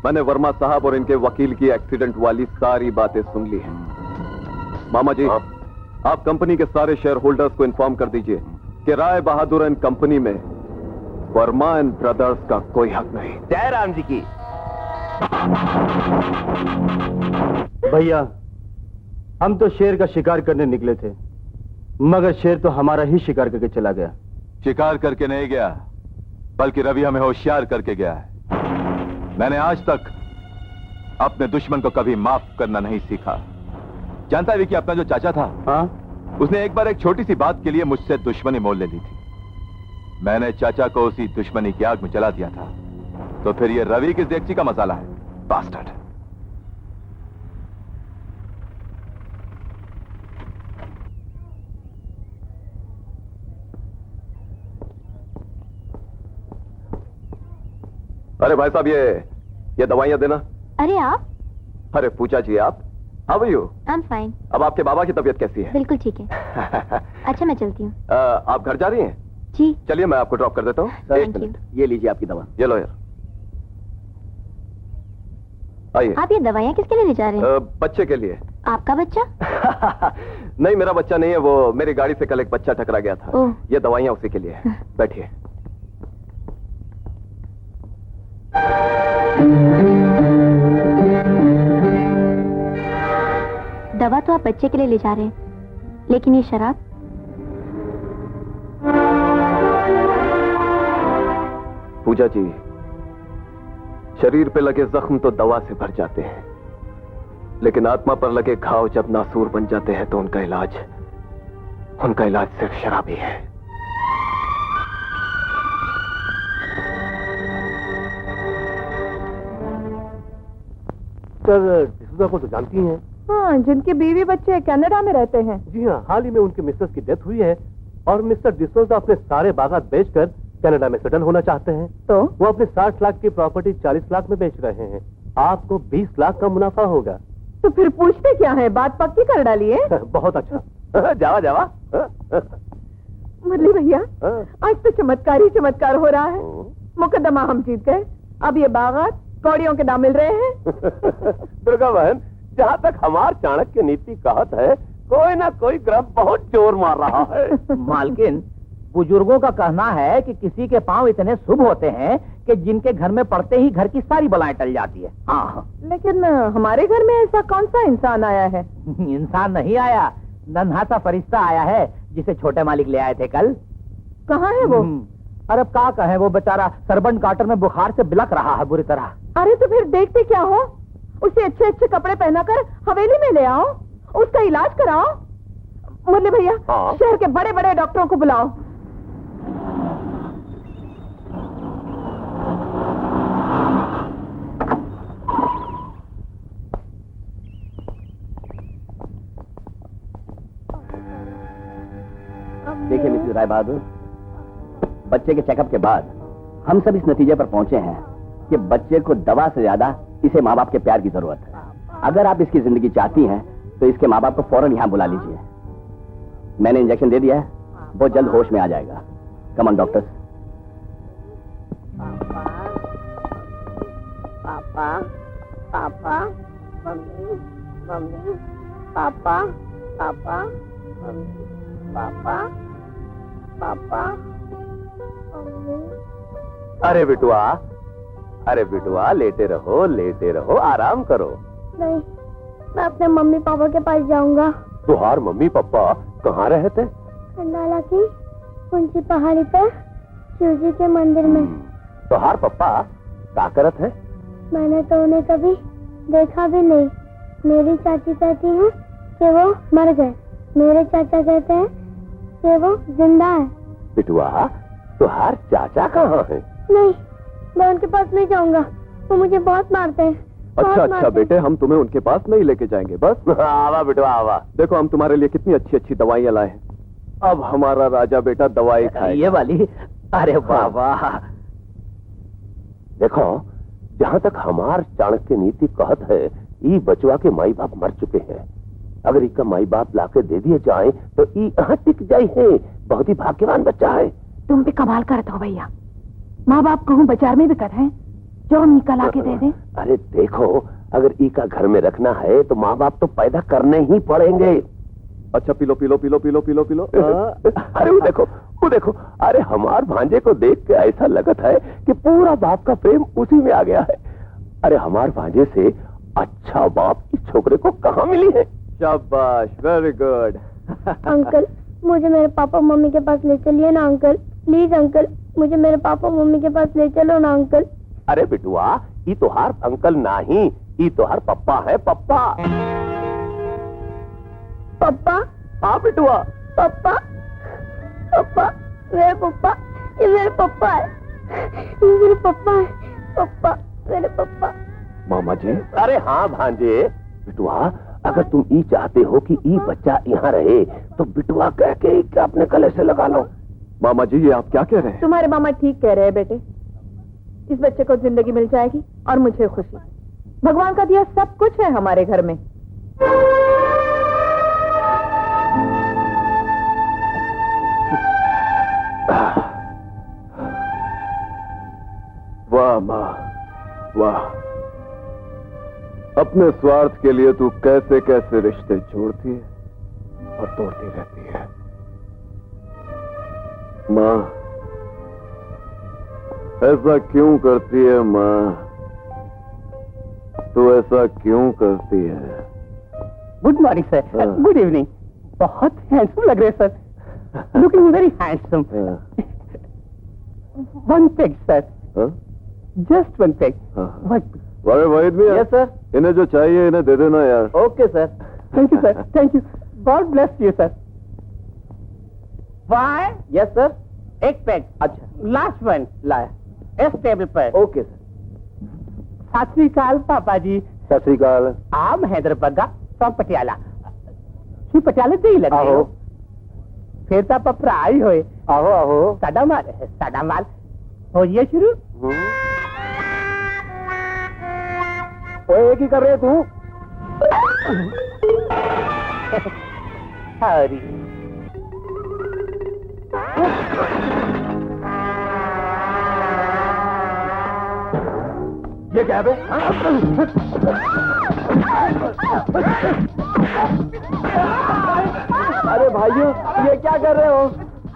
मैंने वर्मा साहब और इनके वकील की एक्सीडेंट वाली सारी बातें सुन ली हैं। मामा जी, आप कंपनी के सारे शेयर होल्डर्स को इन्फॉर्म कर दीजिए कि राय बहादुर एंड कंपनी में वर्मा एंड ब्रदर्स का कोई हक नहीं। जय राम जी की। भैया, हम तो शेर का शिकार करने निकले थे, मगर शेर तो हमारा ही शिकार करके चला गया। शिकार करके नहीं गया, बल्कि रवि हमें होशियार करके गया है। मैंने आज तक अपने दुश्मन को कभी माफ करना नहीं सीखा। जानता है विकी, अपना जो चाचा था, हाँ? उसने एक बार एक छोटी सी बात के लिए मुझसे दुश्मनी मोल ले ली थी। मैंने चाचा को उसी दुश्मनी की आग में जला दिया था। तो फिर ये रवि की देगची का मसाला है, बास्टर्ड। अरे भाई साहब, ये दवाइयां देना। अरे आप? अरे पूजा जी, आप how are you? I am fine. अब आपके बाबा की तबीयत कैसी है? बिल्कुल ठीक है। अच्छा, मैं चलती हूँ। आप घर जा रही हैं? जी। चलिए मैं आपको ड्रॉप कर देता हूँ। Thank एक you. मिनट, ये लीजिए आपकी दवा। ये लो यार, आइए। आप ये दवाइयाँ किसके लिए ले जा रहे हैं? बच्चे के लिए। आपका बच्चा? नहीं, मेरा बच्चा नहीं है, वो मेरी गाड़ी से कल एक बच्चा टकरा गया था। ओह। ये दवाइयां उसी के लिए है। बैठिए। दवा तो आप बच्चे के लिए ले जा रहे हैं, लेकिन ये शराब? पूजा जी, शरीर पे लगे जख्म तो दवा से भर जाते हैं, लेकिन आत्मा पर लगे घाव जब नासूर बन जाते हैं तो उनका इलाज सिर्फ शराबी है। सर, डिसूजा को तो जानती हैं? हाँ, जिनके बीवी बच्चे कनाडा में रहते हैं। जी हाँ, हाल ही में उनके मिसेस की डेथ हुई है और मिस्टर डिसूजा अपने सारे बागात बेचकर कनाडा में सेटल होना चाहते हैं। तो वो अपने 60 लाख की प्रॉपर्टी 40 लाख में बेच रहे हैं। आपको 20 लाख का मुनाफा होगा। तो फिर पूछते क्या है? बात पक्की कर डाली है। बहुत अच्छा। जावा जावा। मुरली भैया, आज तो चमत्कार ही चमत्कार हो रहा है। मुकदमा हम जीत गए। अब ये बागात कौड़ियों के दाम मिल रहे हैं। दुर्गा बहन, जहाँ तक हमार चाणक्य नीति कहत है, कोई ना कोई ग्रह बहुत जोर मार रहा है। मालकिन, बुजुर्गों का कहना है कि किसी के पांव इतने शुभ होते हैं कि जिनके घर में पड़ते ही घर की सारी बलाएं टल जाती है। हाँ, लेकिन हमारे घर में ऐसा कौन सा इंसान आया है? इंसान नहीं आया, नन्हा सा फरिश्ता आया है जिसे छोटे मालिक ले आए थे कल। कहाँ है वो? अरे क्या कहे, वो बेचारा सरबन क्वार्टर में बुखार से बिलक रहा है बुरी तरह। अरे तो फिर देखते क्या हो, उसे अच्छे अच्छे कपड़े पहनाकर हवेली में ले आओ, उसका इलाज कराओ। मुरली भैया, हाँ? शहर के बड़े बड़े डॉक्टरों को बुलाओ। देखिए मिसेस राय बहादुर, बच्चे के चेकअप के बाद हम सब इस नतीजे पर पहुंचे हैं कि बच्चे को दवा से ज्यादा इसे माँ बाप के प्यार की जरूरत है। अगर आप इसकी जिंदगी चाहती हैं तो इसके माँ बाप को फौरन यहाँ बुला लीजिए। मैंने इंजेक्शन दे दिया है, वो जल्द होश में आ जाएगा। Come on doctor. पापा, पापा, मम्मी, मम्मी, पापा, पापा, मम्मी, पापा, पापा, मम्मी। अरे बिटुआ, लेटे रहो, आराम करो। नहीं, मैं अपने मम्मी पापा के पास जाऊंगा। तुहार मम्मी पापा कहाँ रहते? खंडाला की ऊंची पहाड़ी पर शिव जी के मंदिर में। तुहार पापा क्या करत है? मैंने तो उन्हें कभी देखा भी नहीं। मेरी चाची कहती है कि वो मर गए, मेरे चाचा कहते हैं कि वो जिंदा है। बिटुआ, तुहार चाचा कहाँ है? नहीं, मैं उनके पास नहीं जाऊंगा, वो मुझे बहुत मारते हैं। अच्छा बेटे, हम तुम्हें उनके पास नहीं लेके जाएंगे। बस आवा बिटुआ आवा। देखो, हम तुम्हारे लिए कितनी अच्छी अच्छी दवाइयां लाए हैं। अब हमारा राजा बेटा दवाई खाए। ये वाली? अरे बाबा, देखो, जहाँ तक हमार चाणक्य नीति कहत है, ई बचवा के माई बाप मर चुके हैं। अगर इनका माई बाप लाके दे दिए जाए तो ई यहाँ टिक जाये है। बहुत ही भाग्यवान बच्चा है। तुम भी कमाल करते हो भैया। माँ बाप कहूँ बाजार में बिकत है, जो हम निकल आके दे दें। अरे देखो, अगर ई का घर में रखना है तो माँ बाप तो पैदा करने ही पड़ेंगे। अच्छा, pillow pillow pillow pillow pillow pillow. अरे वो देखो, अरे हमार भांजे को देख के ऐसा लगता है कि पूरा बाप का प्रेम उसी में आ गया है। अरे हमार भांजे से अच्छा बाप इस छोकरे को कहाँ मिली है? शाबाश, वेरी गुड। अंकल मुझे मेरे पापा मम्मी के पास ले चलिए ना अंकल, प्लीज अंकल मुझे मेरे पापा मम्मी के पास ले चलो ना अंकल। अरे बिटुआ, ई तो हर अंकल नहीं, ई तो हर पप्पा है, पप्पा। पप्पा? हाँ बिटुआ। पप्पा पप्पा मेरे पप्पा, ये मेरे पप्पा है, ये मेरे पप्पा है, पप्पा मेरे पप्पा। मामा जी। अरे हाँ भांजे। बिटुआ अगर तुम ई चाहते हो कि ई बच्चा यहाँ रहे तो बिटुआ कह के अपने गले से लगा लो। मामा जी ये आप क्या कह रहे हैं? तुम्हारे मामा ठीक कह रहे हैं बेटे, इस बच्चे को जिंदगी मिल जाएगी और मुझे खुशी। भगवान का दिया सब कुछ है हमारे घर में। वाह माँ, वाह। अपने स्वार्थ के लिए तू कैसे कैसे रिश्ते जोड़ती है और तोड़ती रहती है। माँ ऐसा क्यों करती है? माँ तू ऐसा क्यों करती है? Good morning sir. Good evening. बहुत हैंडसम लग रहे sir, looking very handsome. One peg sir, just one peg. अरे वहीद भी यस सर। इन्हें जो चाहिए इन्हें दे देना यार। Okay sir. Thank you sir, thank you. God bless you sir. Why? Yes sir. एक पैक। अच्छा, लास्ट वन लाया इस टेबल पर। Okay sir. सत श्री अकाल पापा जी। सत श्री अकाल। आम हैदराबाद फ्रॉम पटियाला। श्री पटियाले से ही लगे आहो। फिर तो आप भरा ही होए। आहो आहो। साडा माल होइए शुरू। ओए की कर रहे तू? हरी ये क्या है? अरे भाइयों ये क्या कर रहे हो?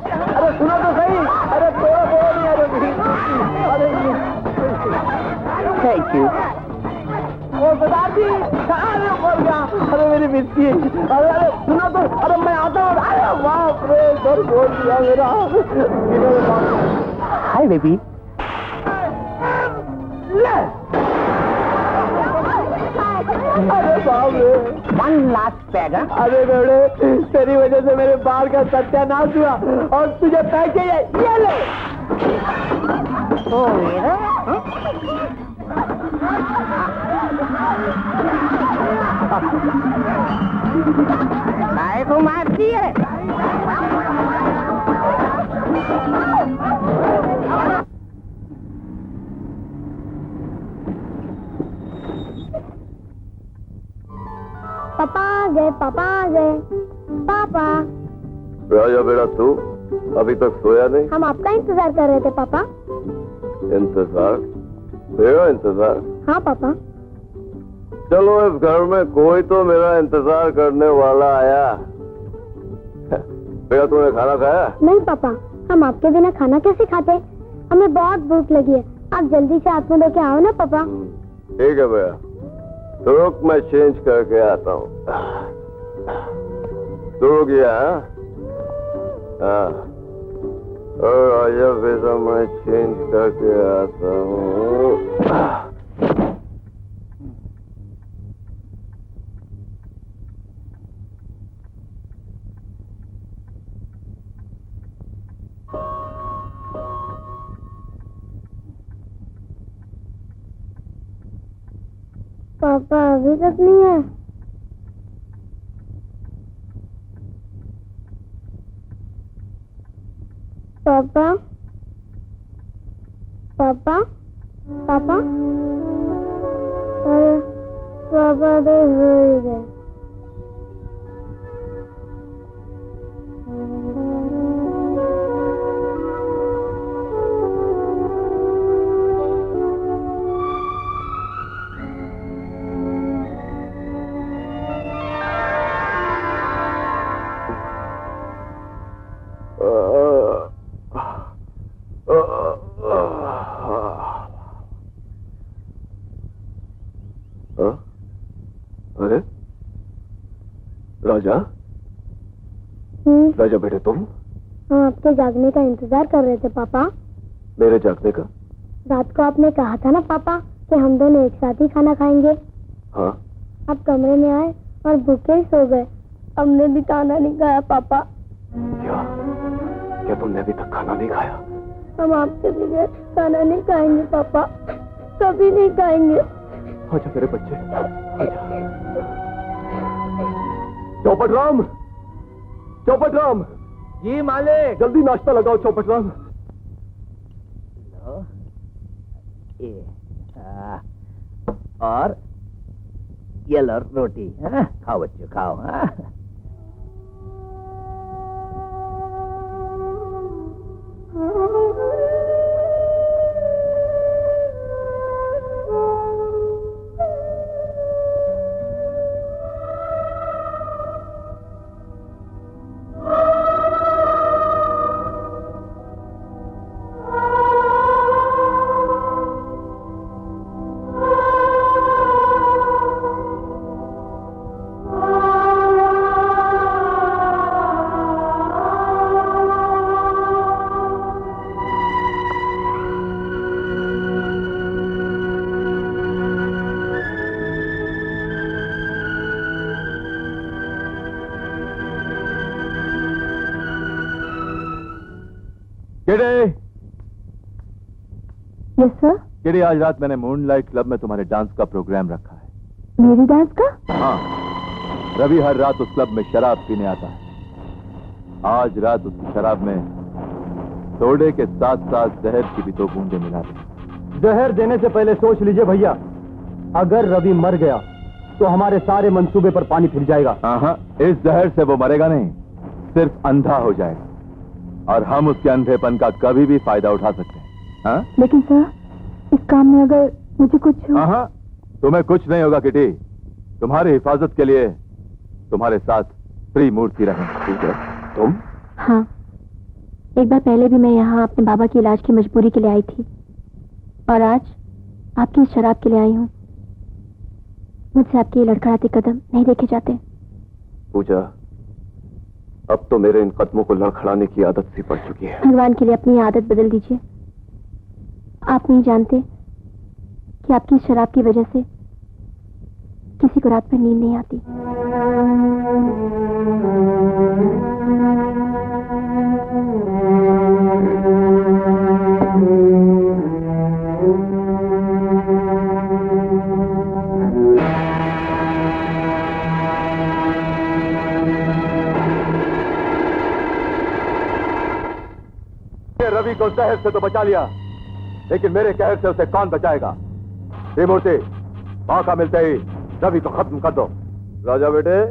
अरे सुनो तो सही। अरे अरे थैंक यू। ओ सरदार जी अरे बोल गया। अरे मेरी बिस्की। अरे अरे सुनो तो। अरे मैं आता हूँ। अरे बाप रे सर बोल दिया मेरा। Hi baby. अरे बाप रे। One last peg. अरे बेटे तेरी वजह से मेरे बाल का सत्यानाश हुआ और तुझे पैक चाहिए, ये ले। ओ मेरा काय को मारती है? पापा आ गए, पापा आ गए। पापा राजा बेटा तू अभी तक सोया नहीं? हम आपका इंतजार कर रहे थे पापा। इंतजार? मेरा इंतजार? हाँ पापा। चलो इस घर में कोई तो मेरा इंतजार करने वाला आया। बेटा तूने खाना खाया? नहीं पापा, हम आपके बिना खाना कैसे खाते? हमें बहुत भूख लगी है, आप जल्दी से हाथ मुंह धो के आओ ना पापा। ठीक है बेटा, तो रुक मैं चेंज करके आता हूँ। शुरू किया? हाँ और आजा बेटा मैं चेंज करके आता हूँ। पापा अभी तक नहीं है? पापा पापा पापा अरे पापा तो सो ही गए। राजा राजा बेटे तुम हम आपके जागने का इंतजार कर रहे थे पापा। मेरे जागने का? रात को आपने कहा था ना पापा कि हम दोनों एक साथ ही खाना खाएंगे। हाँ। आप कमरे में आए और भूखे ही सो गए। हमने भी खाना नहीं खाया पापा। क्या तुमने अभी तक खाना नहीं खाया? हम आपके बगैर खाना नहीं खाएंगे पापा, कभी नहीं खाएंगे। अच्छा मेरे बच्चे, अच्छा। चौपट राम जी मालिक। जल्दी नाश्ता लगाओ चौपट राम। और ये लो रोटी। खाओ बच्चों खाओ। Yes sir. किडी, आज रात मैंने मूनलाइट क्लब में तुम्हारे डांस का प्रोग्राम रखा है। मेरी डांस का? हाँ, रवि हर रात उस क्लब में शराब पीने आता है। आज रात उसकी शराब में सोडे के साथ साथ जहर की भी 2 बूंदें मिला दें। जहर देने से पहले सोच लीजिए भैया, अगर रवि मर गया तो हमारे सारे मंसूबे पर पानी फिर जाएगा। हाँ, इस जहर से वो मरेगा नहीं, सिर्फ अंधा हो जाएगा और हम उसके अंधेपन का कभी भी फायदा उठा सकते हैं। हाँ? लेकिन सर, इस काम में अगर मुझे कुछ हो... हाँ, तुम्हें कुछ नहीं होगा किटी। तुम्हारी हिफाजत के लिए तुम्हारे साथ त्रिमूर्ति रहेंगे। तुम? हाँ, एक बार पहले भी मैं यहाँ अपने बाबा के इलाज की मजबूरी के लिए आई थी और आज आपकी शराब के लिए आई हूँ। मुझसे आपके ये लड़खड़ाते कदम नहीं देखे जाते। पूजा, अब तो मेरे इन कदमों को लड़खड़ाने की आदत सी पड़ चुकी है। भगवान के लिए अपनी आदत बदल दीजिए। आप नहीं जानते कि आपकी शराब की वजह से किसी को रात में नींद नहीं आती। रवि को जहर से तो बचा लिया, लेकिन मेरे कहर से उसे कौन बचाएगा? त्रिमूर्ति, मौका मिलते ही रवि को खत्म कर दो। राजा बेटे,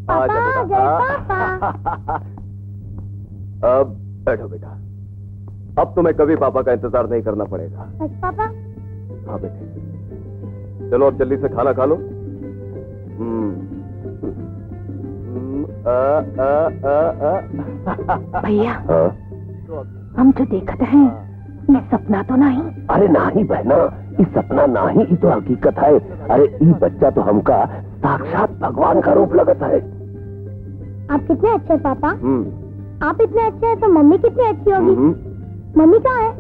पापा, आजा बेटा। अब बैठो बेटा। अब तुम्हें कभी पापा का इंतजार नहीं करना पड़ेगा। पापा? हाँ बेटे, चलो अब जल्दी से खाना खा लो। भैया, हम तो देखते हैं, ये सपना तो नहीं? अरे नहीं बहना, ये सपना नहीं, ये तो हकीकत है। अरे ये बच्चा तो हमका साक्षात भगवान का रूप लगता है। आप कितने अच्छे हैं पापा। आप इतने अच्छे हैं तो मम्मी कितनी अच्छी होगी। मम्मी कहाँ है?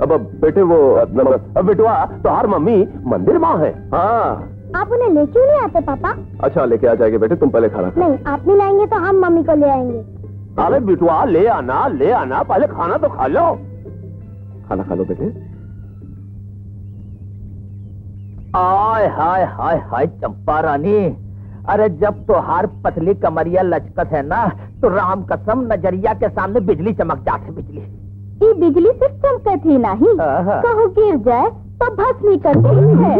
अब बेटे वो अब बेटवा तो हर मम्मी मंदिर माँ है। हाँ। आप उन्हें ले क्यों नहीं आते पापा? अच्छा, लेके आ जाएंगे बेटे, तुम पहले खाना खाओ। नहीं, आप नहीं लाएंगे तो हम मम्मी को ले आएंगे। अरे बिटवा ले आना, पहले खाना तो खा लो। खाना खा लो बेटे। आय हाय हाय हाय चंपा रानी, अरे जब तो हर पतली कमरिया लचकत है ना, तो राम कसम नजरिया के सामने बिजली चमक जाती। बिजली ये बिजली सिर्फ चमकत ही नहीं, कहो गिर जाए तो भस्मी करती है।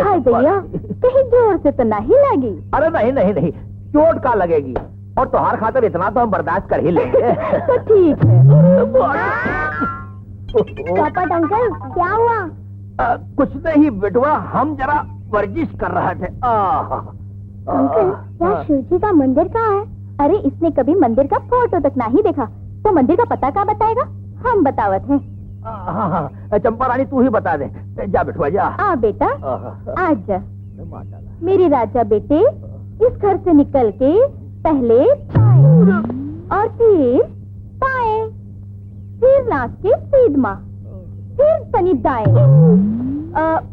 हाय भैया, कहीं जोर से तो नहीं लगी? अरे नहीं, चोट का लगेगी, और तुम्हार खातर इतना तो हम बर्दाश्त कर ही लेंगे। तो ठीक है। चौपट अंकल, क्या हुआ? कुछ नहीं बेटवा, हम जरा वर्जिश कर रहे थे। अंकल, क्या शिव जी का मंदिर कहाँ है? अरे इसने कभी मंदिर का फोटो तक नहीं देखा, तो मंदिर का पता क्या बताएगा? हम बतावत हैं। चंपा रानी तू ही बता दे। जा बेटवा जा। आ बेटा, आज जा। मेरे राजा बेटे, इस घर से निकल के पहले दाएं और फिर बाएं, फिर लास्ट के सीध माँ, फिर तनी दाएं,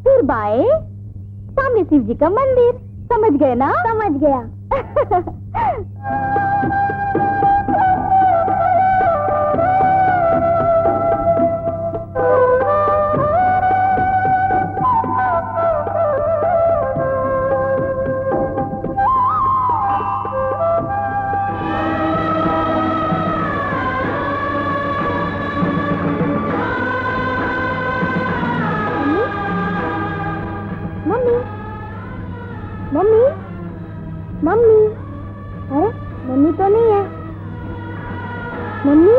फिर बाएं, सामने शिव जी का मंदिर। समझ गए ना? समझ गया। मम्मी, मम्मी, मम्मी, अरे मम्मी तो नहीं है। मम्मी,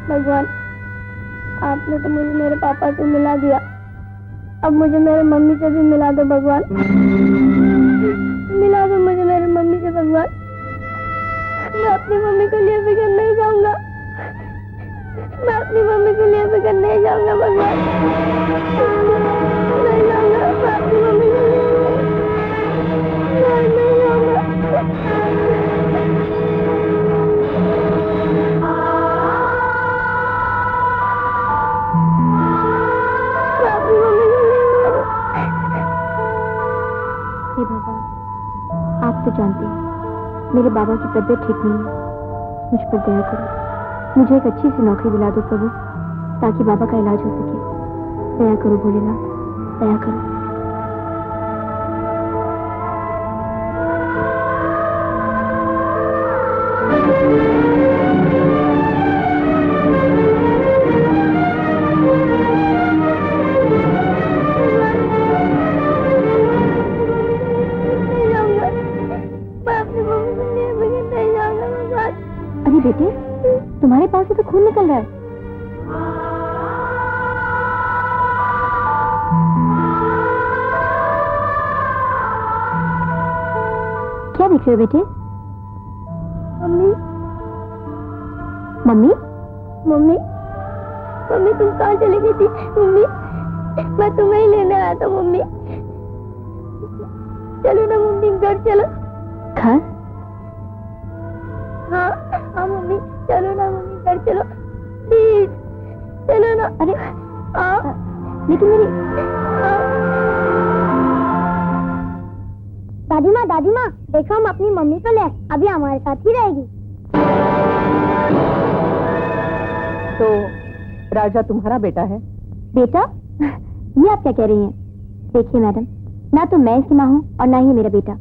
भगवान, आपने तो मुझे मेरे पापा से मिला दिया, अब मुझे मेरे मम्मी से भी मिला दो भगवान। मिला दो मुझे मेरी मम्मी से भगवान। मैं अपनी मम्मी के लिए फिक्र नहीं जाऊंगा, मैं अपनी मम्मी के लिए फिक्र नहीं जाऊंगा भगवान। नहीं जाऊंगा, मैं अपनी मम्मी के लिए नहीं जाऊंगा। हे भगवान, आप तो जानते हैं मेरे बाबा की तबीयत ठीक नहीं है, मुझ पर दया करो। मुझे एक अच्छी सी नौकरी दिला दो प्रभु, ताकि बाबा का इलाज हो सके। दया करो भोलेनाथ, दया करो। अरे बेटे, तुम्हारे पास से तो खून निकल रहा है। क्या देख रहे हो बेटे? मम्मी, मम्मी, मम्मी, मम्मी तुम कहाँ चली गई थी? मम्मी, मैं तुम्हें ही लेने आया था मम्मी। चलो ना मम्मी, घर चलो। घर? हाँ हाँ मम्मी, चलो ना मम्मी, घर चलो प्लीज, चलो ना। अरे लेकिन मेरी दादी माँ देखो, हम अपनी मम्मी को ले, अभी हमारे साथ ही रहेगी। तो राजा तुम्हारा बेटा है? बेटा? ये आप क्या कह रही हैं? देखिए मैडम, ना तो मैं इसकी माँ हूँ और ना ही मेरा बेटा।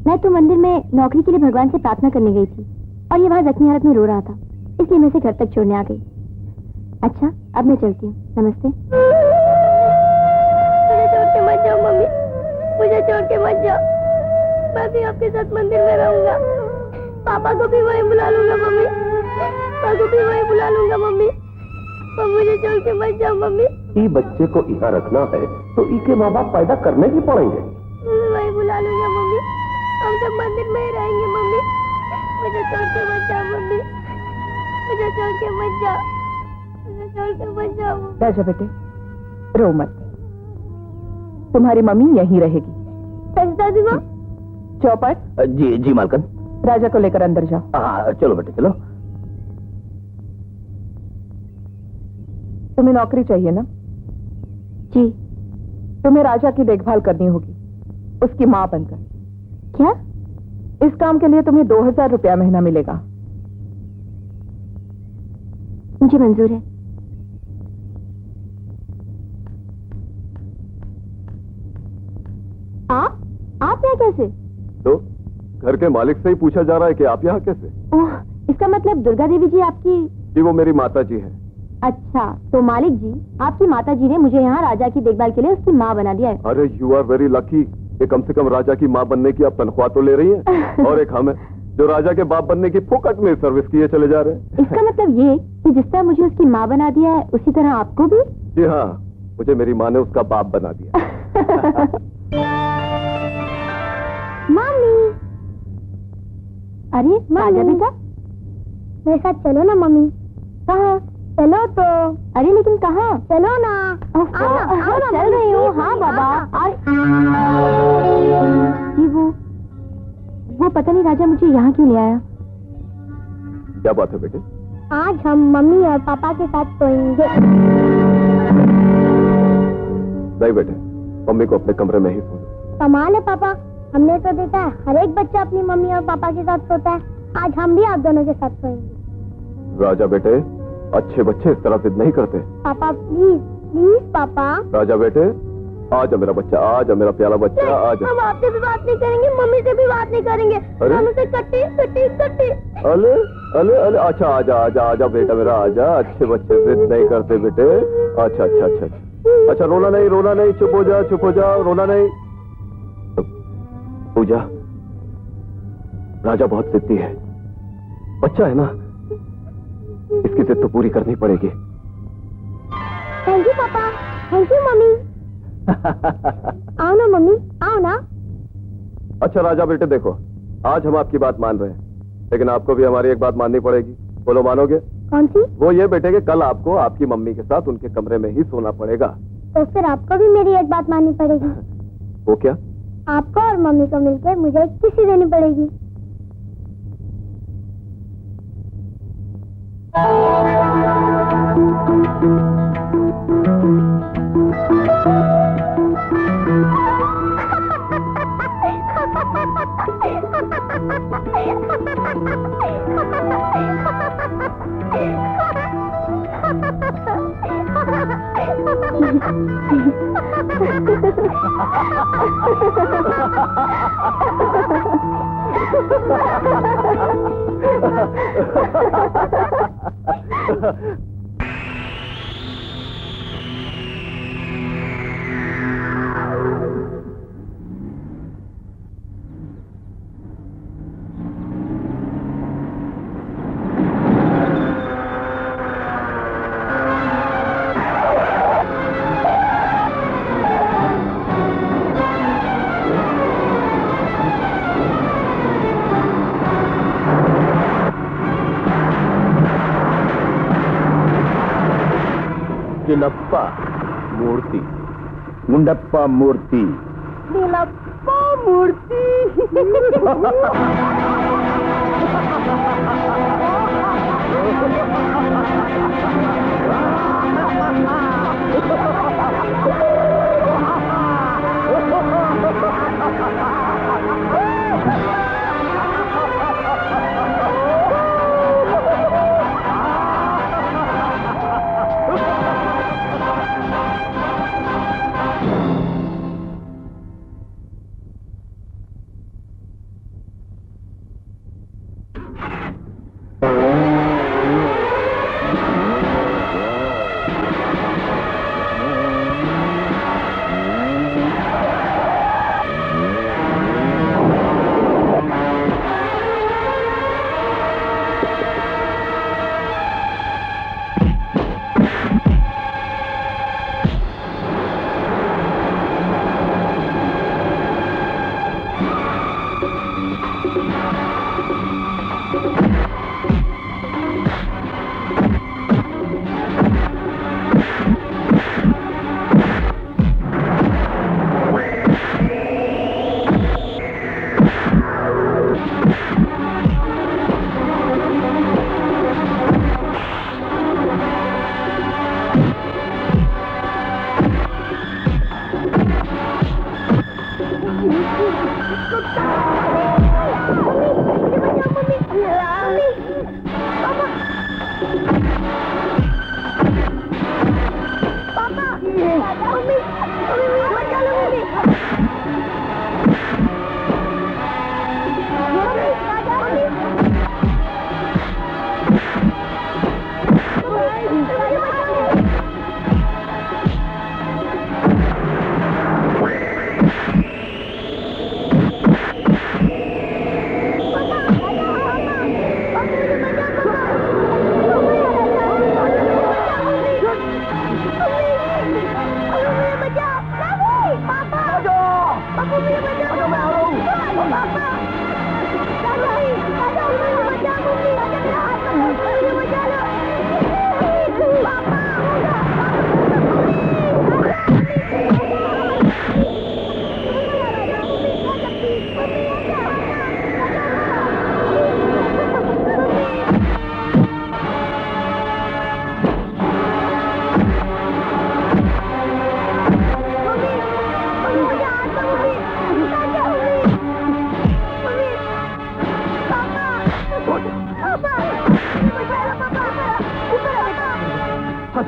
मैं तो मंदिर में नौकरी के लिए भगवान से प्रार्थना करने गई थी और ये वहाँ जख्मी हालत में रो रहा था, इसलिए मैं इसे घर तक छोड़ने आ गई। अच्छा, अब मैं चलती हूँ, नमस्ते। मुझे छोड़ के मत जाओ मम्मी, मुझे छोड़ के मत जाओ। मैं भी आपके साथ मंदिर में रहूंगा, पापा को भी वहीं बुला लूंगा मम्मी, पापा को भी वहीं बुला लूंगा मम्मी। मुझे छोड़ के मत जाओ मम्मी। ये बच्चे को यहाँ रखना है तो इनके माँ बाप पैदा करने ही पड़ेंगे। वहीं बुला लूंगा मम्मी, हम सब मंदिर में ही रहेंगे मम्मी। मुझे छोड़ के मत जाओ मम्मी, मुझे छोड़ के मत जाओ, मुझे छोड़ के मत जाओ। राजा बेटे, रो मत, तुम्हारी मम्मी यहीं रहेगी। सच दादी माँ? चौपट। जी जी मालकन। राजा को लेकर अंदर जाओ। हाँ चलो बेटे चलो। तुम्हें नौकरी चाहिए ना? जी। तुम्हें राजा की देखभाल करनी होगी, उसकी माँ बनकर। क्या? इस काम के लिए तुम्हें 2000 रुपया महीना मिलेगा। मुझे मंजूर है। आप यहाँ कैसे? तो घर के मालिक से ही पूछा जा रहा है कि आप यहाँ कैसे? ओह, इसका मतलब दुर्गा देवी जी आपकी? जी वो मेरी माता जी है। अच्छा, तो मालिक जी, आपकी माता जी ने मुझे यहाँ राजा की देखभाल के लिए उसकी माँ बना दिया है। अरे यू आर वेरी लकी, ये कम से कम राजा की माँ बनने की आप तनख्वाह तो ले रही हैं। और एक हम है जो राजा के बाप बनने की फोकट में सर्विस किए चले जा रहे हैं। इसका मतलब ये कि जिस तरह मुझे उसकी माँ बना दिया है, उसी तरह आपको भी? जी हाँ, मुझे मेरी माँ ने उसका बाप बना दिया। मम्मी, अरे राजा बेटा, मेरे साथ चलो ना मम्मी। कहाँ? चलो तो। अरे लेकिन कहाँ? चलो ना। आओ ना, चल रही हूँ। हाँ बाबा। जी वो पता नहीं राजा मुझे यहाँ क्यों ले आया। क्या बात है बेटे? आज हम मम्मी और पापा के साथ सोएंगे। नहीं बेटे, मम्मी को अपने कमरे में ही सोना। कमाल है पापा, हमने तो देखा है हर एक बच्चा अपनी मम्मी और पापा के साथ सोता है। आज हम भी आप दोनों के साथ सोएंगे। राजा बेटे, अच्छे बच्चे इस तरह जिद नहीं करते। पापा प्लीज प्लीज पापा। राजा बेटे, आजा मेरा बच्चा, आजा मेरा प्यारा बच्चा, आजा। हम आपसे भी बात नहीं करेंगे, मम्मी से भी बात नहीं करेंगे। अरे? हम उसे कट्टी कट्टी कट्टी। अले अले अले, अच्छा आजा आजा आजा बेटा मेरा, आजा। अच्छे बच्चे जिद नहीं करते बेटे। अच्छा अच्छा अच्छा अच्छा, अच्छा रोना नहीं, चुप हो जा, रोना नहीं। पूजा, राजा बहुत जिद्दी है, बच्चा है ना, इसकी जिद तो पूरी करनी पड़ेगी। थैंक यू पापा, थैंक यू मम्मी। आओ ना मम्मी, आओ ना। अच्छा राजा बेटे देखो, आज हम आपकी बात मान रहे हैं, लेकिन आपको भी हमारी एक बात माननी पड़ेगी। बोलो मानोगे? कौन सी? वो ये बेटे कि कल आपको आपकी मम्मी के साथ उनके कमरे में ही सोना पड़ेगा। तो फिर आपको भी मेरी एक बात माननी पड़ेगी। वो क्या? आपको और मम्मी को मिलकर मुझे एक किसी देनी पड़ेगी। चिलप्पा मूर्ति, मुंडप्पा मूर्ति। दिलप्पा मूर्ति। ये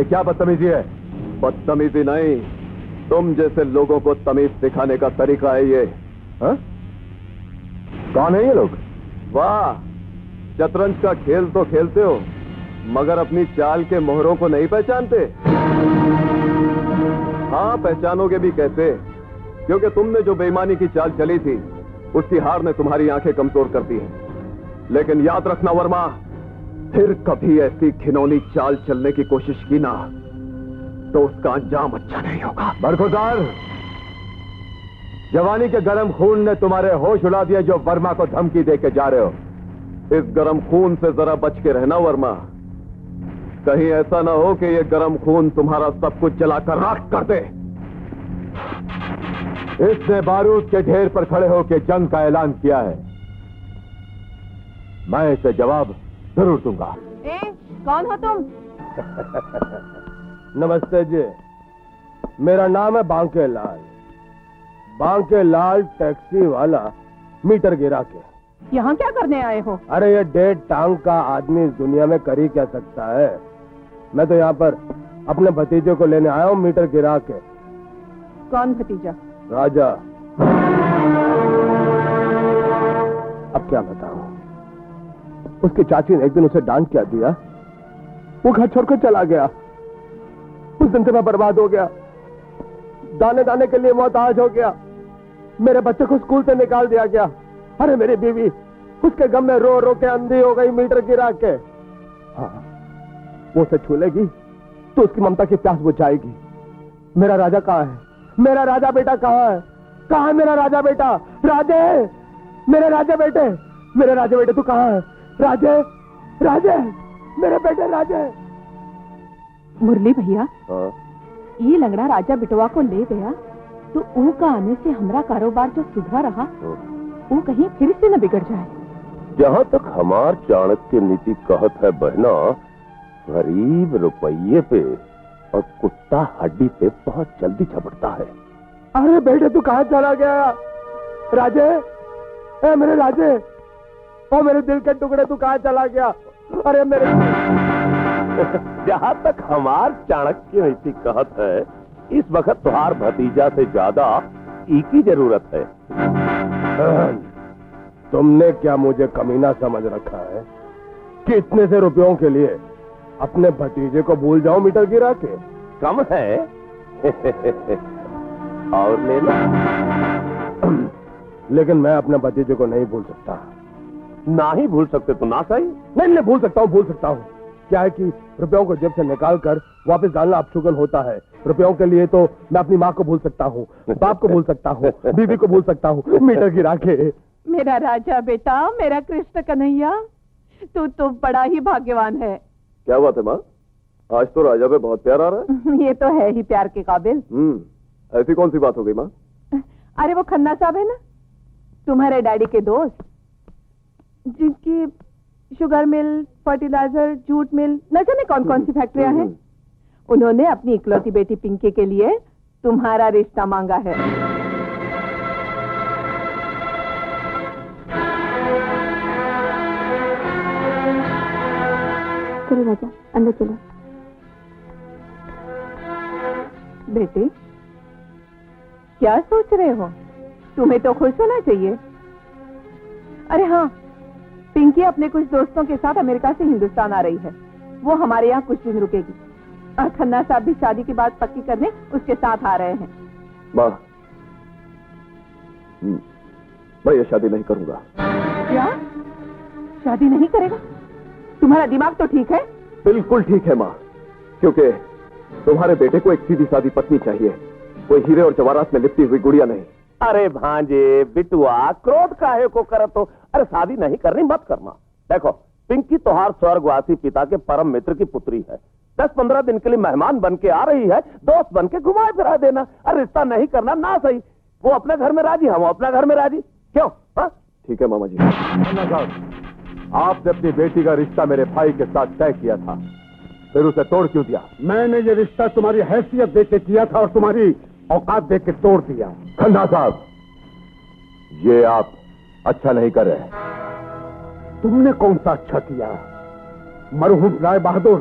क्या बदतमीजी है? बदतमीजी नहीं, तुम जैसे लोगों को तमीज सिखाने का तरीका है ये। हाँ? कौन है ये लोग? वाह, शतरंज का खेल तो खेलते हो, मगर अपनी चाल के मोहरों को नहीं पहचानते। हाँ, पहचानोगे भी कैसे? क्योंकि तुमने जो बेईमानी की चाल चली थी, उसकी हार ने तुम्हारी आंखें कमजोर कर दी हैं। लेकिन याद रखना वर्मा, फिर कभी ऐसी घिनौनी चाल चलने की कोशिश की ना तो उसका अंजाम अच्छा नहीं होगा। बरखुरदार, जवानी के गर्म खून ने तुम्हारे होश उड़ा दिया जो वर्मा को धमकी दे के जा रहे हो। इस गर्म खून से जरा बच के रहना वर्मा, कहीं ऐसा ना हो कि ये गर्म खून तुम्हारा सब कुछ जलाकर राख कर दे। इसने बारूद के ढेर पर खड़े होकर जंग का ऐलान किया है, मैं इसे जवाब जरूर दूंगा। कौन हो तुम? नमस्ते जी, मेरा नाम है बांके लाल। बांके लाल टैक्सी वाला मीटर गिरा के। यहाँ क्या करने आए हो? अरे ये 1.5 टांग का आदमी इस दुनिया में कर ही क्या सकता है। मैं तो यहाँ पर अपने भतीजे को लेने आया हूँ मीटर गिरा के। कौन भतीजा? राजा। अब क्या बताऊं, उसकी चाची ने एक दिन उसे डांट क्या दिया, वो घर छोड़कर चला गया। उस दिन से मैं बर्बाद हो गया, दाने दाने के लिए मोहताज हो गया। मेरे बच्चे को स्कूल से निकाल दिया गया। अरे मेरी बीवी उसके गम में रो रो के अंधी हो गई मीटर गिरा के। हाँ, वो उसे छू लेगी तो उसकी ममता की प्यास बुझ जाएगी। मेरा राजा कहाँ है? मेरा राजा बेटा कहाँ है? कहाँ है मेरा राजा बेटा? राजे, मेरे राजा बेटे, मेरे राजा बेटे तू कहाँ है? राजे, राजे, मेरे बेटे राजे। मुरली भैया, ये लंगड़ा राजा बिटवा को ले गया तो ऊ का आने से हमारा कारोबार जो सुधरा रहा वो कहीं फिर से न बिगड़ जाए। जहाँ तक हमार चाणक्य नीति कहत है बहना, गरीब रुपये पे और कुत्ता हड्डी पे बहुत जल्दी झपटता है। अरे बेटे तू कहाँ चला गया? राजे, ए मेरे राजे, ओ मेरे दिल के टुकड़े तू कहाँ चला गया? अरे मेरे जहाँ तक हमार चाणक्य नीति कहत है, इस वक्त तुहार भतीजा से ज्यादा ई की जरूरत है। तुमने क्या मुझे कमीना समझ रखा है कि इतने से रुपयों के लिए अपने भतीजे को भूल जाओ मीटर गिरा के? कम है और ले लो। लेकिन मैं अपने भतीजे को नहीं भूल सकता। ना ही भूल सकते तो ना सही। नहीं, भूल सकता हूँ। क्या है कि रुपयों को जेब से निकाल कर वापस डालना अपशुगन होता है। रुपयों के लिए तो मैं अपनी माँ को भूल सकता हूँ, बाप को भूल सकता हूँ, बीवी को भूल सकता हूँ, मीटर गिरा के। मेरा राजा बेटा, मेरा कृष्ण कन्हैया, तू तो बड़ा ही भाग्यवान है। क्या बात है माँ, आज तो राजा पे बहुत प्यार आ रहा है। ये तो है ही प्यार के काबिल। ऐसी कौन सी बात हो गई माँ? अरे वो खन्ना साहब है ना, तुम्हारे डैडी के दोस्त, जिनकी sugar mill, fertiliser, jute mill, न जाने कौन कौन सी फैक्ट्रियां हैं, उन्होंने अपनी इकलौती बेटी पिंकी के लिए तुम्हारा रिश्ता मांगा है। चलो राजा, अंदर चलो। बेटे, क्या सोच रहे हो? तुम्हें तो खुश होना चाहिए। अरे हाँ, पिंकी अपने कुछ दोस्तों के साथ अमेरिका से हिंदुस्तान आ रही है। वो हमारे यहाँ कुछ दिन रुकेगी और खन्ना साहब भी शादी की बात पक्की करने उसके साथ आ रहे हैं। माँ, मैं ये शादी नहीं करूंगा। क्या शादी नहीं करेगा? तुम्हारा दिमाग तो ठीक है? बिल्कुल ठीक है माँ, क्योंकि तुम्हारे बेटे को एक सीधी सादी पत्नी चाहिए, कोई हीरे और जवाहरात में लिपटी हुई गुड़िया नहीं। अरे भांजे बिटुआ, क्रोध काहे को करत हो? अरे शादी नहीं करनी मत करना। देखो पिंकी तोहार स्वर्गवासी पिता के परम मित्र की पुत्री है, 10-15 दिन के लिए मेहमान बन के आ रही है, दोस्त बन के घुमाए फिरा देना। अरे रिश्ता नहीं करना ना सही, वो अपने घर में राजी, हम अपना घर में राजी, क्यों? ठीक है मामा जी। आपने अपनी बेटी का रिश्ता मेरे भाई के साथ तय किया था, फिर उसे तोड़ क्यों दिया? मैंने ये रिश्ता तुम्हारी हैसियत देख के किया था और तुम्हारी औकात देख के तोड़ दिया। खन्ना साहब, ये आप अच्छा नहीं कर रहे। तुमने कौन सा अच्छा किया? मरहूम राय बहादुर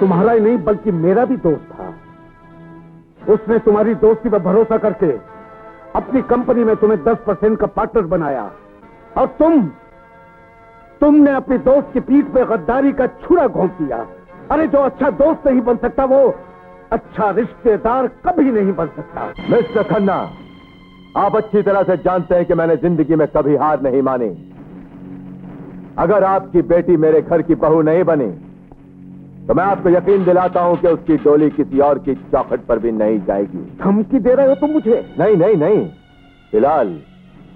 तुम्हारा ही नहीं बल्कि मेरा भी दोस्त था। उसने तुम्हारी दोस्ती पर भरोसा करके अपनी कंपनी में तुम्हें 10% का पार्टनर बनाया, और तुमने अपनी दोस्त की पीठ पे गद्दारी का छुरा घोंप दिया। अरे जो अच्छा दोस्त नहीं बन सकता वो अच्छा रिश्तेदार कभी नहीं बन सकता। मिस्टर खन्ना, आप अच्छी तरह से जानते हैं कि मैंने जिंदगी में कभी हार नहीं मानी। अगर आपकी बेटी मेरे घर की बहू नहीं बनी तो मैं आपको यकीन दिलाता हूं कि उसकी डोली किसी और की चौखट पर भी नहीं जाएगी। धमकी दे रहे हो तुम मुझे? नहीं नहीं नहीं, फिलहाल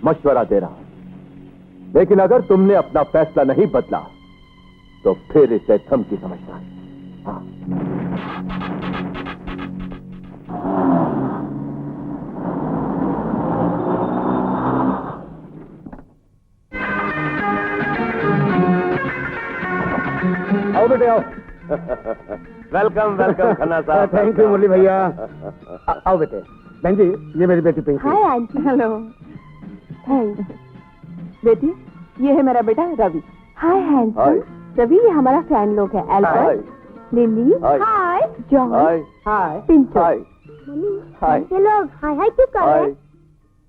मशवरा दे रहा हूं, लेकिन अगर तुमने अपना फैसला नहीं बदला तो फिर इसे धमकी समझना। हाँ। आओ बेटे आओ। वेलकम वेलकम खन्ना साहब। थैंक यू मुरली भैया। आओ बेटे। बहन जी, ये मेरी बेटी Pinky. Hi aunty. Hello. Thanks. बेटी, ये है मेरा बेटा रवि। हाय हैंडसम। रवि, ये हमारा फ्रेंड लोग है, एल्बर्ट, लिली, हाय, जॉन, हाय। पिंटू। हाय। हाय। ये लोग हाय हाय क्यों कर रहे हैं?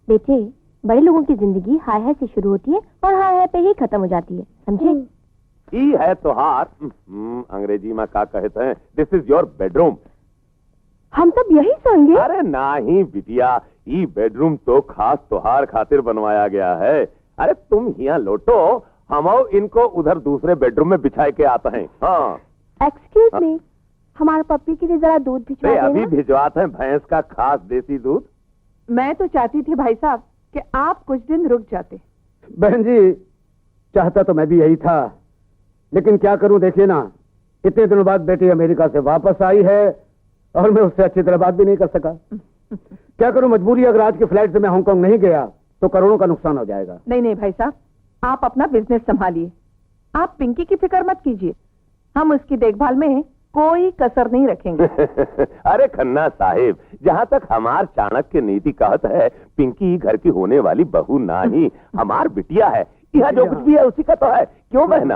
बेटे, बड़े लोगों की जिंदगी हाय हाय से शुरू होती है और हाय हाय पे ही खत्म हो जाती है, समझे? ई है तोहार अंग्रेजी में क्या कहते हैं, दिस इज योर बेडरूम। हम सब यही सोएंगे? अरे नहीं बिटिया, ई बेडरूम तो खास तोहार खातिर बनवाया गया है। अरे तुम यहाँ लौटो, हम इनको उधर दूसरे बेडरूम में बिछाए के आते हैं। हाँ। एक्सक्यूज मी, हमारे पप्पी के लिए जरा दूध भिजवा देना। अभी भिजवाते हैं, भैंस का खास देसी दूध। मैं तो चाहती थी भाई साहब कि आप कुछ दिन रुक जाते। बहन जी, चाहता तो मैं भी यही था, लेकिन क्या करूं, देखिए ना, इतने दिनों बाद बेटी अमेरिका से वापस आई है और मैं उससे अच्छी तरह बात भी नहीं कर सका। क्या करूं, मजबूरी। अगर आज की फ्लाइट से मैं हांगकांग नहीं गया तो करोड़ों का नुकसान हो जाएगा। नहीं नहीं भाई साहब, आप अपना बिजनेस संभालिए, आप पिंकी की फिक्र मत कीजिए, हम उसकी देखभाल में कोई कसर नहीं रखेंगे। अरे खन्ना साहिब, जहाँ तक हमार चाणक्य नीति कहत है, पिंकी घर की होने वाली बहू नहीं, हमार बिटिया है। यह जो कुछ भी है उसी का तो है, क्यों बहना?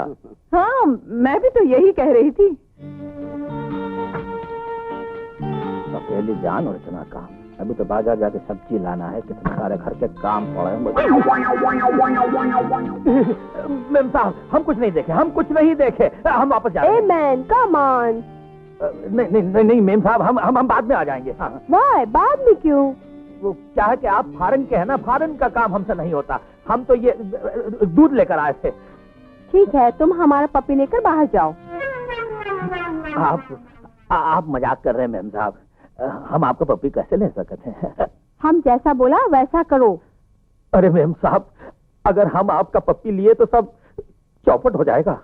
हाँ, मैं भी तो यही कह रही थी। पहले जान और इतना काम, अभी तो बाजार जाके सब्जी लाना है, कितने सारे घर के काम पड़े हैं। मैम साहब, हम कुछ नहीं देखे, हम वापस जा रहे हैं। Man come on. नहीं मैम साहब, हम बाद में आ जाएंगे। हाँ। वाह, बाद में क्यों? वो क्या है कि आप फॉरेन के हैं ना, फॉरेन का काम हमसे नहीं होता, हम तो ये दूध लेकर आए थे। ठीक है, तुम हमारा पपी लेकर बाहर जाओ। आप मजाक कर रहे हैं मैम साहब, हम आपको पपी कैसे ले सकते हैं? हम जैसा बोला वैसा करो। अरे मैम साहब, अगर हम आपका पप्पी लिए तो सब चौपट हो जाएगा।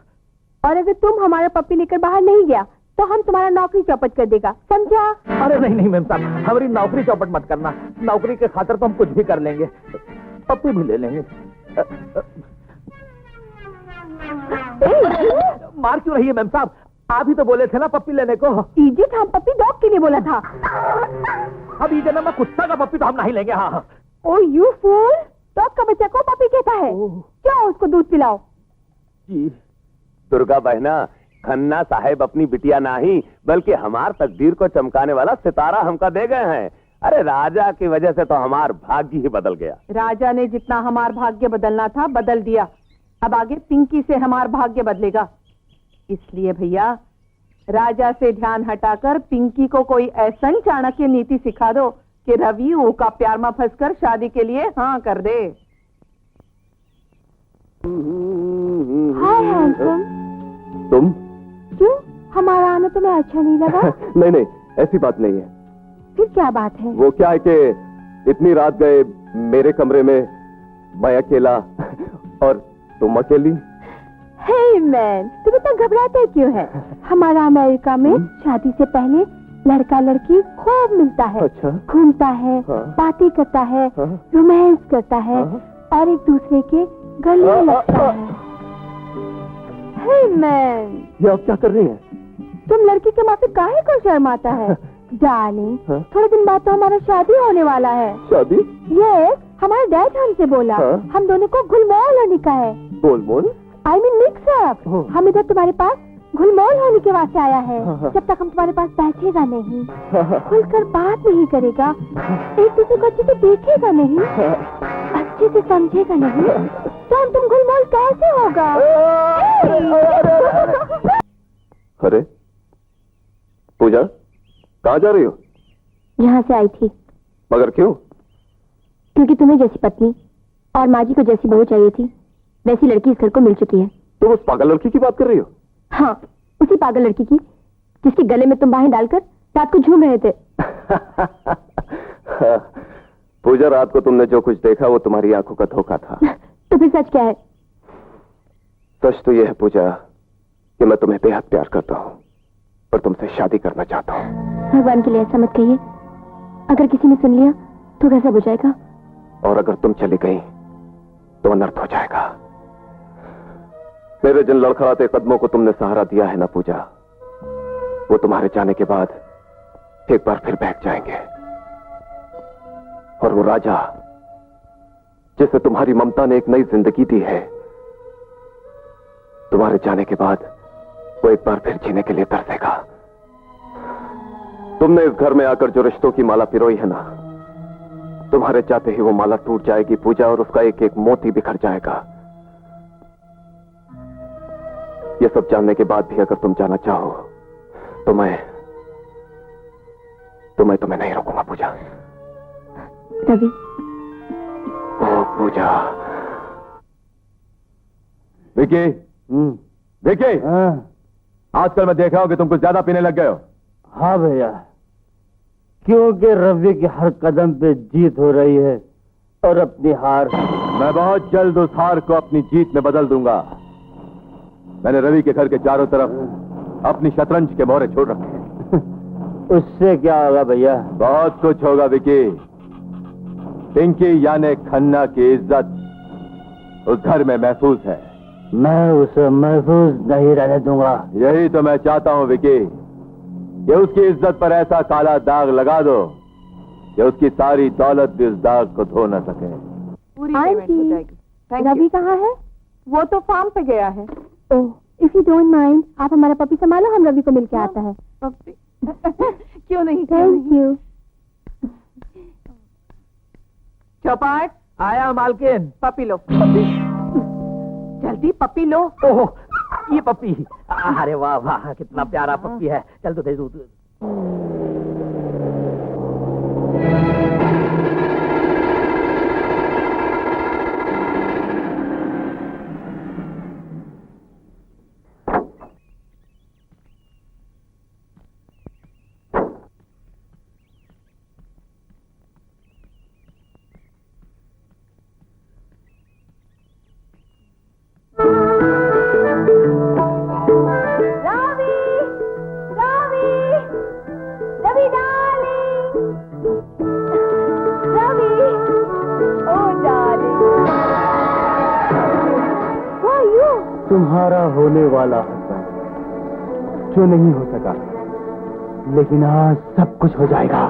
और अगर तुम हमारा पपी लेकर बाहर नहीं गया तो हम तुम्हारा नौकरी चौपट कर देगा, समझा? अरे नहीं मैम साहब, हमारी नौकरी चौपट मत करना, नौकरी के खातिर तो हम कुछ भी कर लेंगे, पप्पी भी ले लेंगे। मार क्यों रही है मैम साहब, आप ही तो बोले थे ना पप्पी लेने को। इडियट, हम पपी डॉग के लिए बोला था। अब ये जन्म में कुत्ता का पप्पी तो हम नहीं लेंगे। हाँ। ओ यू फूल, डॉग का बच्चा को पपी कहता है? जाओ उसको दूध पिलाओ। जी दुर्गा बहना, खन्ना साहेब अपनी बिटिया नहीं बल्कि हमार तकदीर को चमकाने वाला सितारा हमका दे गए हैं। अरे राजा की वजह से तो हमार भाग्य ही बदल गया। राजा ने जितना हमार भाग्य बदलना था बदल दिया, अब आगे पिंकी से हमार भाग्य बदलेगा। इसलिए भैया, राजा से ध्यान हटाकर पिंकी को कोई ऐसा ही चाणक्य नीति सिखा दो कि रवि ऊ का प्यार में फंसकर शादी के लिए हाँ कर दे। हाय हैंडसम। तुम? क्यों, हमारा आना तुम्हें अच्छा नहीं लगा? नहीं नहीं, ऐसी बात नहीं है। फिर क्या बात है? वो क्या है कि इतनी रात गए मेरे कमरे में, मैं अकेला और तुम अकेली। हे मैन, तुम इतना घबराते क्यों है? हमारा अमेरिका में शादी से पहले लड़का लड़की खूब मिलता है, अच्छा। घूमता है, हाँ। बातें करता है, हाँ। रोमांस करता है, और एक दूसरे के गले लगता है। हे मैन, ये आप क्या कर रही हैं? तुम लड़की के माथे काहे को शर्माता है? डार्लिंग, हाँ? थोड़े दिन बाद तो हमारा शादी होने वाला है। शादी? ये हमारे डैड हमसे बोला, हाँ? हम दोनों को गुलमोल होने का है। गोलमोल? I mean mix up. Oh. हम इधर तुम्हारे पास गुलमोल होने के वास्ते आया है। हाँ। जब तक हम तुम्हारे पास बैठेगा नहीं, हाँ। खुलकर बात नहीं करेगा, एक दूसरे को अच्छे से देखेगा नहीं, अच्छे से समझेगा नहीं, तो हम तुम गुलमोल कैसे होगा? अरे पूजा, कहाँ जा रही हो? यहाँ से आई थी मगर क्यों? क्योंकि तुम्हें जैसी पत्नी और माँ जी को जैसी बहू चाहिए थी, वैसी लड़की इस घर को मिल चुकी है। तुम उस पागल लड़की की बात कर रही हो? हाँ, उसी पागल लड़की की जिसके गले में तुम बाहें डालकर रात को झूम रहे थे। पूजा, रात को तुमने जो कुछ देखा वो तुम्हारी आंखों का धोखा था। तो फिर सच क्या है? सच तो यह है पूजा कि मैं तुम्हें बेहद प्यार करता हूँ और तुमसे शादी करना चाहता हूँ। भगवान के लिए ऐसा मत कहिए, अगर किसी ने सुन लिया तो गजब हो जाएगा। और अगर तुम चली गई तो अनर्थ हो जाएगा। मेरे जिन लड़खड़ाते कदमों को तुमने सहारा दिया है ना पूजा, वो तुम्हारे जाने के बाद एक बार फिर बहक जाएंगे। और वो राजा जिसे तुम्हारी ममता ने एक नई जिंदगी दी है, तुम्हारे जाने के बाद वो एक बार फिर जीने के लिए तरसेगा। तुमने इस घर में आकर जो रिश्तों की माला पिरोई है ना, तुम्हारे चाहते ही वो माला टूट जाएगी पूजा, और उसका एक एक मोती बिखर जाएगा। ये सब जानने के बाद भी अगर तुम जाना चाहो तो मैं तुम्हें नहीं रोकूंगा पूजा। रवि, ओ पूजा। विकी, विकी, आजकल मैं देख रहा हूं कि तुम कुछ ज्यादा पीने लग गए हो। हाँ भैया, क्योंकि रवि के हर कदम पे जीत हो रही है और अपनी हार। मैं बहुत जल्द उस हार को अपनी जीत में बदल दूंगा। मैंने रवि के घर के चारों तरफ अपनी शतरंज के मोहरे छोड़ रखे हैं। उससे क्या होगा भैया? बहुत कुछ होगा विकी। पिंकी यानी खन्ना की इज्जत उस घर में महफूज है। मैं उसे महफूज नहीं रहने दूंगा। यही तो मैं चाहता हूं विकी, कि उसकी इज्जत पर ऐसा काला दाग लगा दो कि उसकी सारी दौलत भी उस दाग को धो न सके। पूरी पेमेंट हो जाएगी। Thank you। रवि कहाँ है? वो तो फार्म पे गया है। ओह, इफ यू डोंट माइंड, आप हमारा पपी संभालो, हम रवि को मिलके आता है। क्यों नहीं? Thank you. चौपाट, आया मालकिन। पपी लो। जल्दी पपी लो। ओह, ये पप्पी। अरे वाह वाह, कितना प्यारा पप्पी है। चल तो दे दूध। तुम्हारा होने वाला जो नहीं हो सका, लेकिन आज सब कुछ हो जाएगा।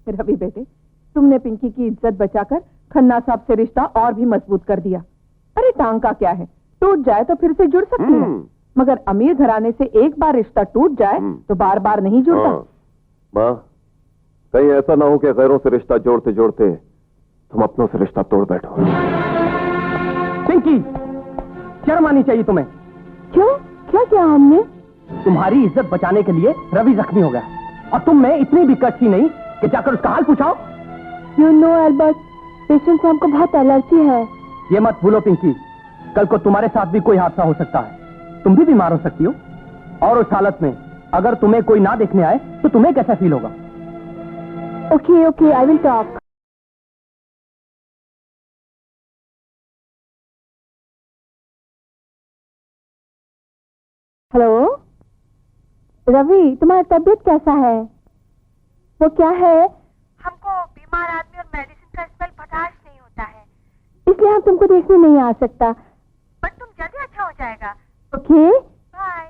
रवि बेटे, तुमने पिंकी की इज्जत बचाकर खन्ना साहब से रिश्ता और भी मजबूत कर दिया। अरे टांग का क्या है, टूट जाए तो फिर से जुड़ सकती है, मगर अमीर घराने से एक बार रिश्ता टूट जाए तो बार बार नहीं जुड़ता। माँ, कहीं ऐसा ना हो कि गैरों से रिश्ता जोड़ते जोड़ते तुम अपनों से रिश्ता तोड़ बैठो। पिंकी, शर्म आनी चाहिए तुम्हें। क्यों? क्या किया हमने? तुम्हारी इज्जत बचाने के लिए रवि जख्मी हो गया और तुम में इतनी भी कच्ची नहीं कि जाकर उसका हाल पूछाओ। यू नो एल्बर्ट, पेशेंट साहब को बहुत एलर्जी है। ये मत भूलो पिंकी, कल को तुम्हारे साथ भी कोई हादसा हो सकता है, तुम भी बीमार हो सकती हो, और उस हालत में अगर तुम्हें कोई ना देखने आए तो तुम्हें कैसा फील होगा? Okay okay, I will talk. Hello Ravi, तुम्हारा तबीयत कैसा है? वो क्या है? हमको बीमार आदमी और मेडिसिन का स्मेल बर्दाश्त नहीं होता है, इसलिए हम तुमको देखने नहीं आ सकता। पर तुम जल्दी अच्छा हो जाएगा। Okay bye.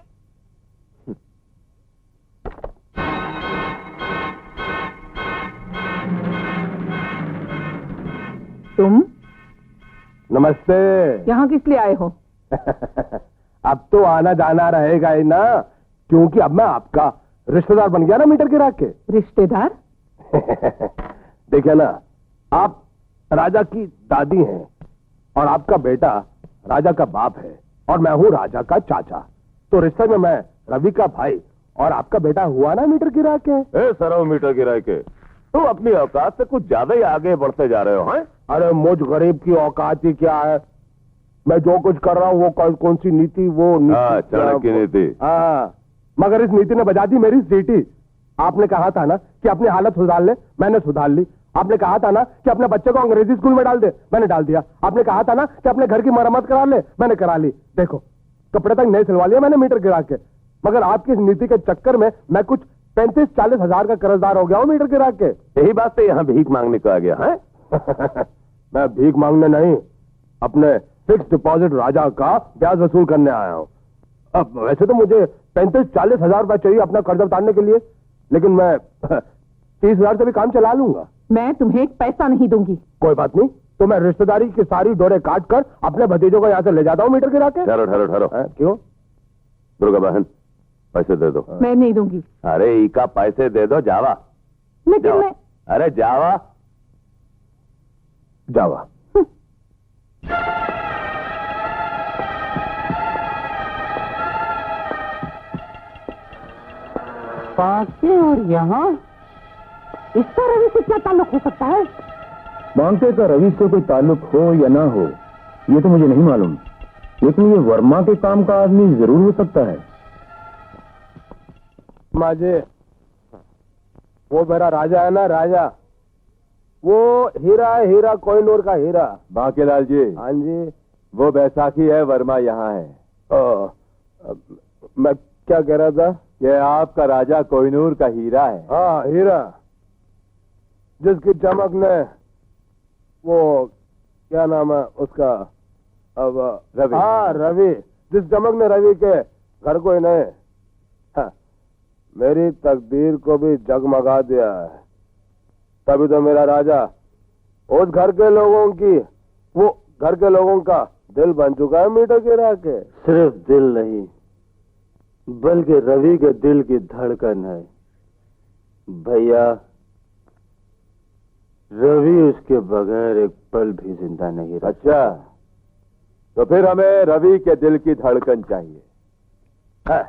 तुम नमस्ते। यहाँ किस लिए आए हो? अब तो आना जाना रहेगा ही ना, क्योंकि अब मैं आपका रिश्तेदार बन गया ना मीटर गिरा के। रिश्तेदार? देखिए ना, आप राजा की दादी हैं और आपका बेटा राजा का बाप है और मैं हूँ राजा का चाचा, तो रिश्ते में मैं रवि का भाई और आपका बेटा हुआ ना मीटर गिरा के। सरव मीटर गिरा के तुम अपनी औकात से कुछ ज्यादा ही आगे बढ़ते जा रहे हो। हैं? अरे मुझ गरीब की औकात ही क्या है, मैं जो कुछ कर रहा हूँ वो कौन सी नीति, वो चाणक्य नीति। हाँ, मगर इस नीति ने बजा दी मेरी सीटी। आपने कहा था ना कि अपनी हालत सुधार ले, मैंने सुधार ली। आपने कहा था ना कि अपने बच्चे को अंग्रेजी स्कूल में डाल दे, मैंने डाल दिया। आपने कहा था ना कि अपने घर की मरम्मत करा ले, मैंने करा ली। देखो कपड़े तक नहीं सिलवा लिया मैंने मीटर गिरा के, मगर आपकी इस नीति के चक्कर में मैं कुछ 35-40 हजार का कर्जदार हो गया हूँ मीटर गिरा के। यही बात से यहाँ भीख मांगने को आ गया है। मैं भीख मांगने नहीं, अपने फिक्स डिपॉजिट राजा का ब्याज वसूल करने आया हूँ। अब वैसे तो मुझे 35-40 हजार रुपए चाहिए अपना कर्ज उतारने के लिए, लेकिन मैं 30 हजार से भी काम चला लूंगा। मैं तुम्हें एक पैसा नहीं दूंगी। कोई बात नहीं, तो मैं रिश्तेदारी की सारी डोरे काट कर अपने भतीजों को यहाँ से ले जाता हूँ मीटर गिरा के। ठहरो ठहरो ठहरो। क्यों? दुर्गा बहन पैसे दे दो। मैं नहीं दूंगी। अरे इका पैसे दे दो, जावा। लेकिन जावा। मैं अरे जावा जावा। बांके और यहाँ इसका रवि से क्या ताल्लुक हो सकता है? बांके का रवि से कोई ताल्लुक हो या ना हो ये तो मुझे नहीं मालूम, लेकिन ये वर्मा के काम का आदमी जरूर हो सकता है। माजे, वो मेरा राजा है ना, राजा, वो हीरा है, हीरा कोहिनूर का हीरा। बांकेलाल जी, हाँ जी। वो बैसाखी है, वर्मा यहाँ है। मैं क्या कह रहा था? ये आपका राजा कोहिनूर का हीरा है। हाँ, हीरा, जिसकी चमक ने वो क्या नाम है उसका, अब रवि। हाँ रवि, जिस चमक ने रवि के घर को ही नहीं, हाँ, मेरी तकदीर को भी जगमगा दिया है। तभी तो मेरा राजा उस घर के लोगों की, वो घर के लोगों का दिल बन चुका है मीटर गिरा के। सिर्फ दिल नहीं बल्कि रवि के दिल की धड़कन है भैया। रवि उसके बगैर एक पल भी जिंदा नहीं रह। अच्छा, तो फिर हमें रवि के दिल की धड़कन चाहिए। है।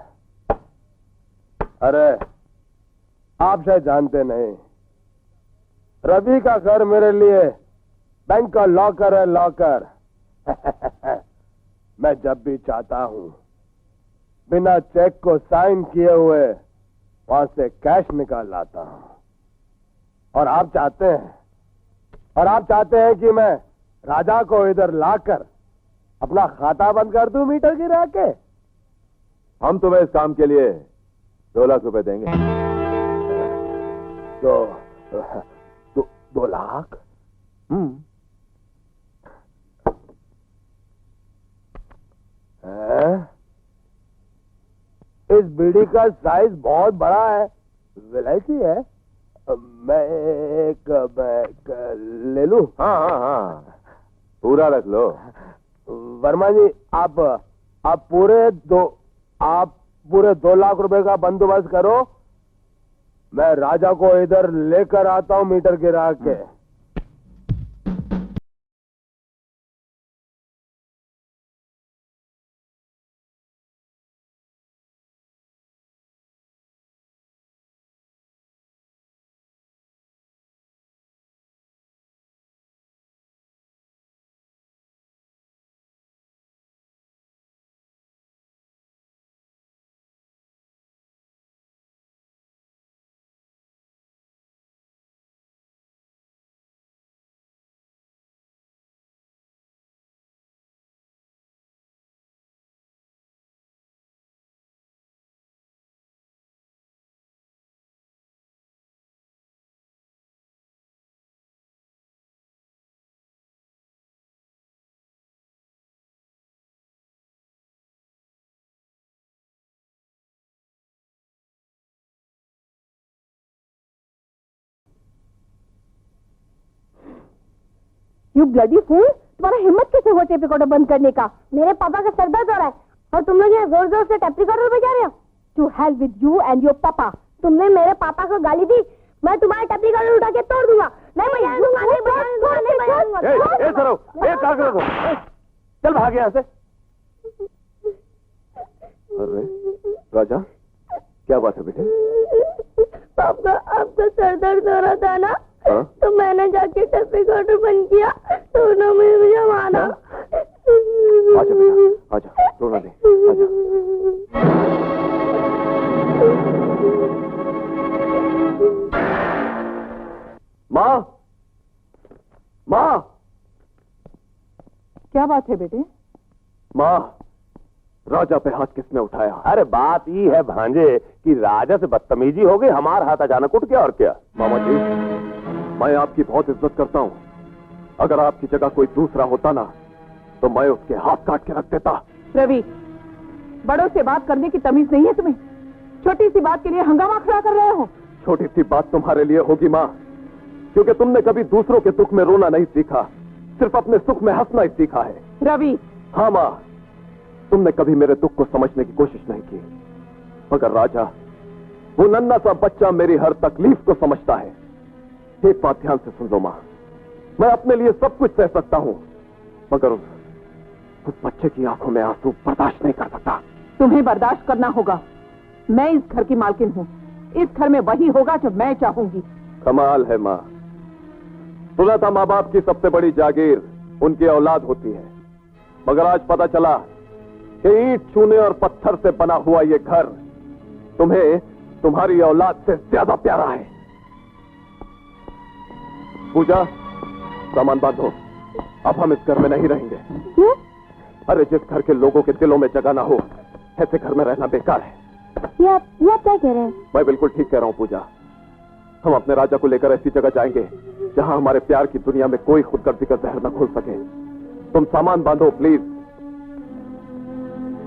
अरे आप शायद जानते नहीं, रवि का घर मेरे लिए बैंक का लॉकर है, लॉकर। मैं जब भी चाहता हूं बिना चेक को साइन किए हुए वहां से कैश निकाल लाता हूं। और आप चाहते हैं कि मैं राजा को इधर लाकर अपना खाता बंद कर दूं मीटर गिरा के। हम तुम्हें इस काम के लिए 2 लाख रुपए देंगे। 2 लाख? इस बीड़ी का साइज बहुत बड़ा है, विलायती है। मैं एक ले लूं? हाँ, पूरा रख लो। वर्मा जी, आप पूरे 2 लाख रुपए का बंदोबस्त करो, मैं राजा को इधर लेकर आता हूं मीटर गिरा के। यू ब्लडी फूल, तुम्हारा हिम्मत कैसे हुआ टेप रिकॉर्डर बंद करने का? मेरे पापा का सर दर्द हो रहा है और तुम लोग यहाँ जोर जोर से टेप रिकॉर्डर बजा रहे हो। To hell with you and your papa. तुमने मेरे पापा को गाली दी, मैं तुम्हारा टेप रिकॉर्डर उठा के तोड़ दूंगा। नहीं बजाने दूंगा, नहीं बजाने दूंगा, नहीं बजाने दूंगा। चल भाग यहाँ से। अरे राजा, क्या बात है बेटे? पापा, आपका सर दर्द हो रहा था ना, हाँ? तो मैंने जाके टेप रिकॉर्डर बंद किया तो उन्होंने मुझे मारा। आजा बेटा, आजा, रोना दे, आजा। माँ, माँ, क्या बात है बेटे? माँ, राजा पे हाथ किसने उठाया? अरे बात ये है भांजे कि राजा से बदतमीजी हो गई, हमारा हाथ अचानक उठ गया और क्या। मामा जी, मैं आपकी बहुत इज्जत करता हूँ। अगर आपकी जगह कोई दूसरा होता ना तो मैं उसके हाथ काट के रख देता। रवि, बड़ों से बात करने की तमीज नहीं है तुम्हें? छोटी सी बात के लिए हंगामा खड़ा कर रहे हो। छोटी सी बात तुम्हारे लिए होगी माँ, क्योंकि तुमने कभी दूसरों के दुख में रोना नहीं सीखा, सिर्फ अपने सुख में हंसना ही सीखा है। रवि, हाँ माँ, तुमने कभी मेरे दुख को समझने की कोशिश नहीं की, मगर राजा, वो नन्हा सा बच्चा मेरी हर तकलीफ को समझता है। एक बात ध्यान से सुन लो माँ, मैं अपने लिए सब कुछ सह सकता हूँ, मगर उस बच्चे की आंखों में आंसू बर्दाश्त नहीं कर सकता। तुम्हें बर्दाश्त करना होगा। मैं इस घर की मालकिन हूँ। इस घर में वही होगा जो मैं चाहूंगी। कमाल है माँ, सुना था माँ बाप की सबसे बड़ी जागीर उनकी औलाद होती है, मगर आज पता चला कि ईंट चूने और पत्थर से बना हुआ ये घर तुम्हें तुम्हारी औलाद से ज्यादा प्यारा है। पूजा, सामान बांधो, अब हम इस घर में नहीं रहेंगे। क्यों? अरे जिस घर के लोगों के दिलों में जगह ना हो, ऐसे घर में रहना बेकार है। ये आप क्या कह रहे हैं? मैं बिल्कुल ठीक कह रहा हूँ पूजा। हम अपने राजा को लेकर ऐसी जगह जाएंगे जहां हमारे प्यार की दुनिया में कोई खुदगर्जी का जहर न घुल सके। तुम सामान बांधो प्लीज।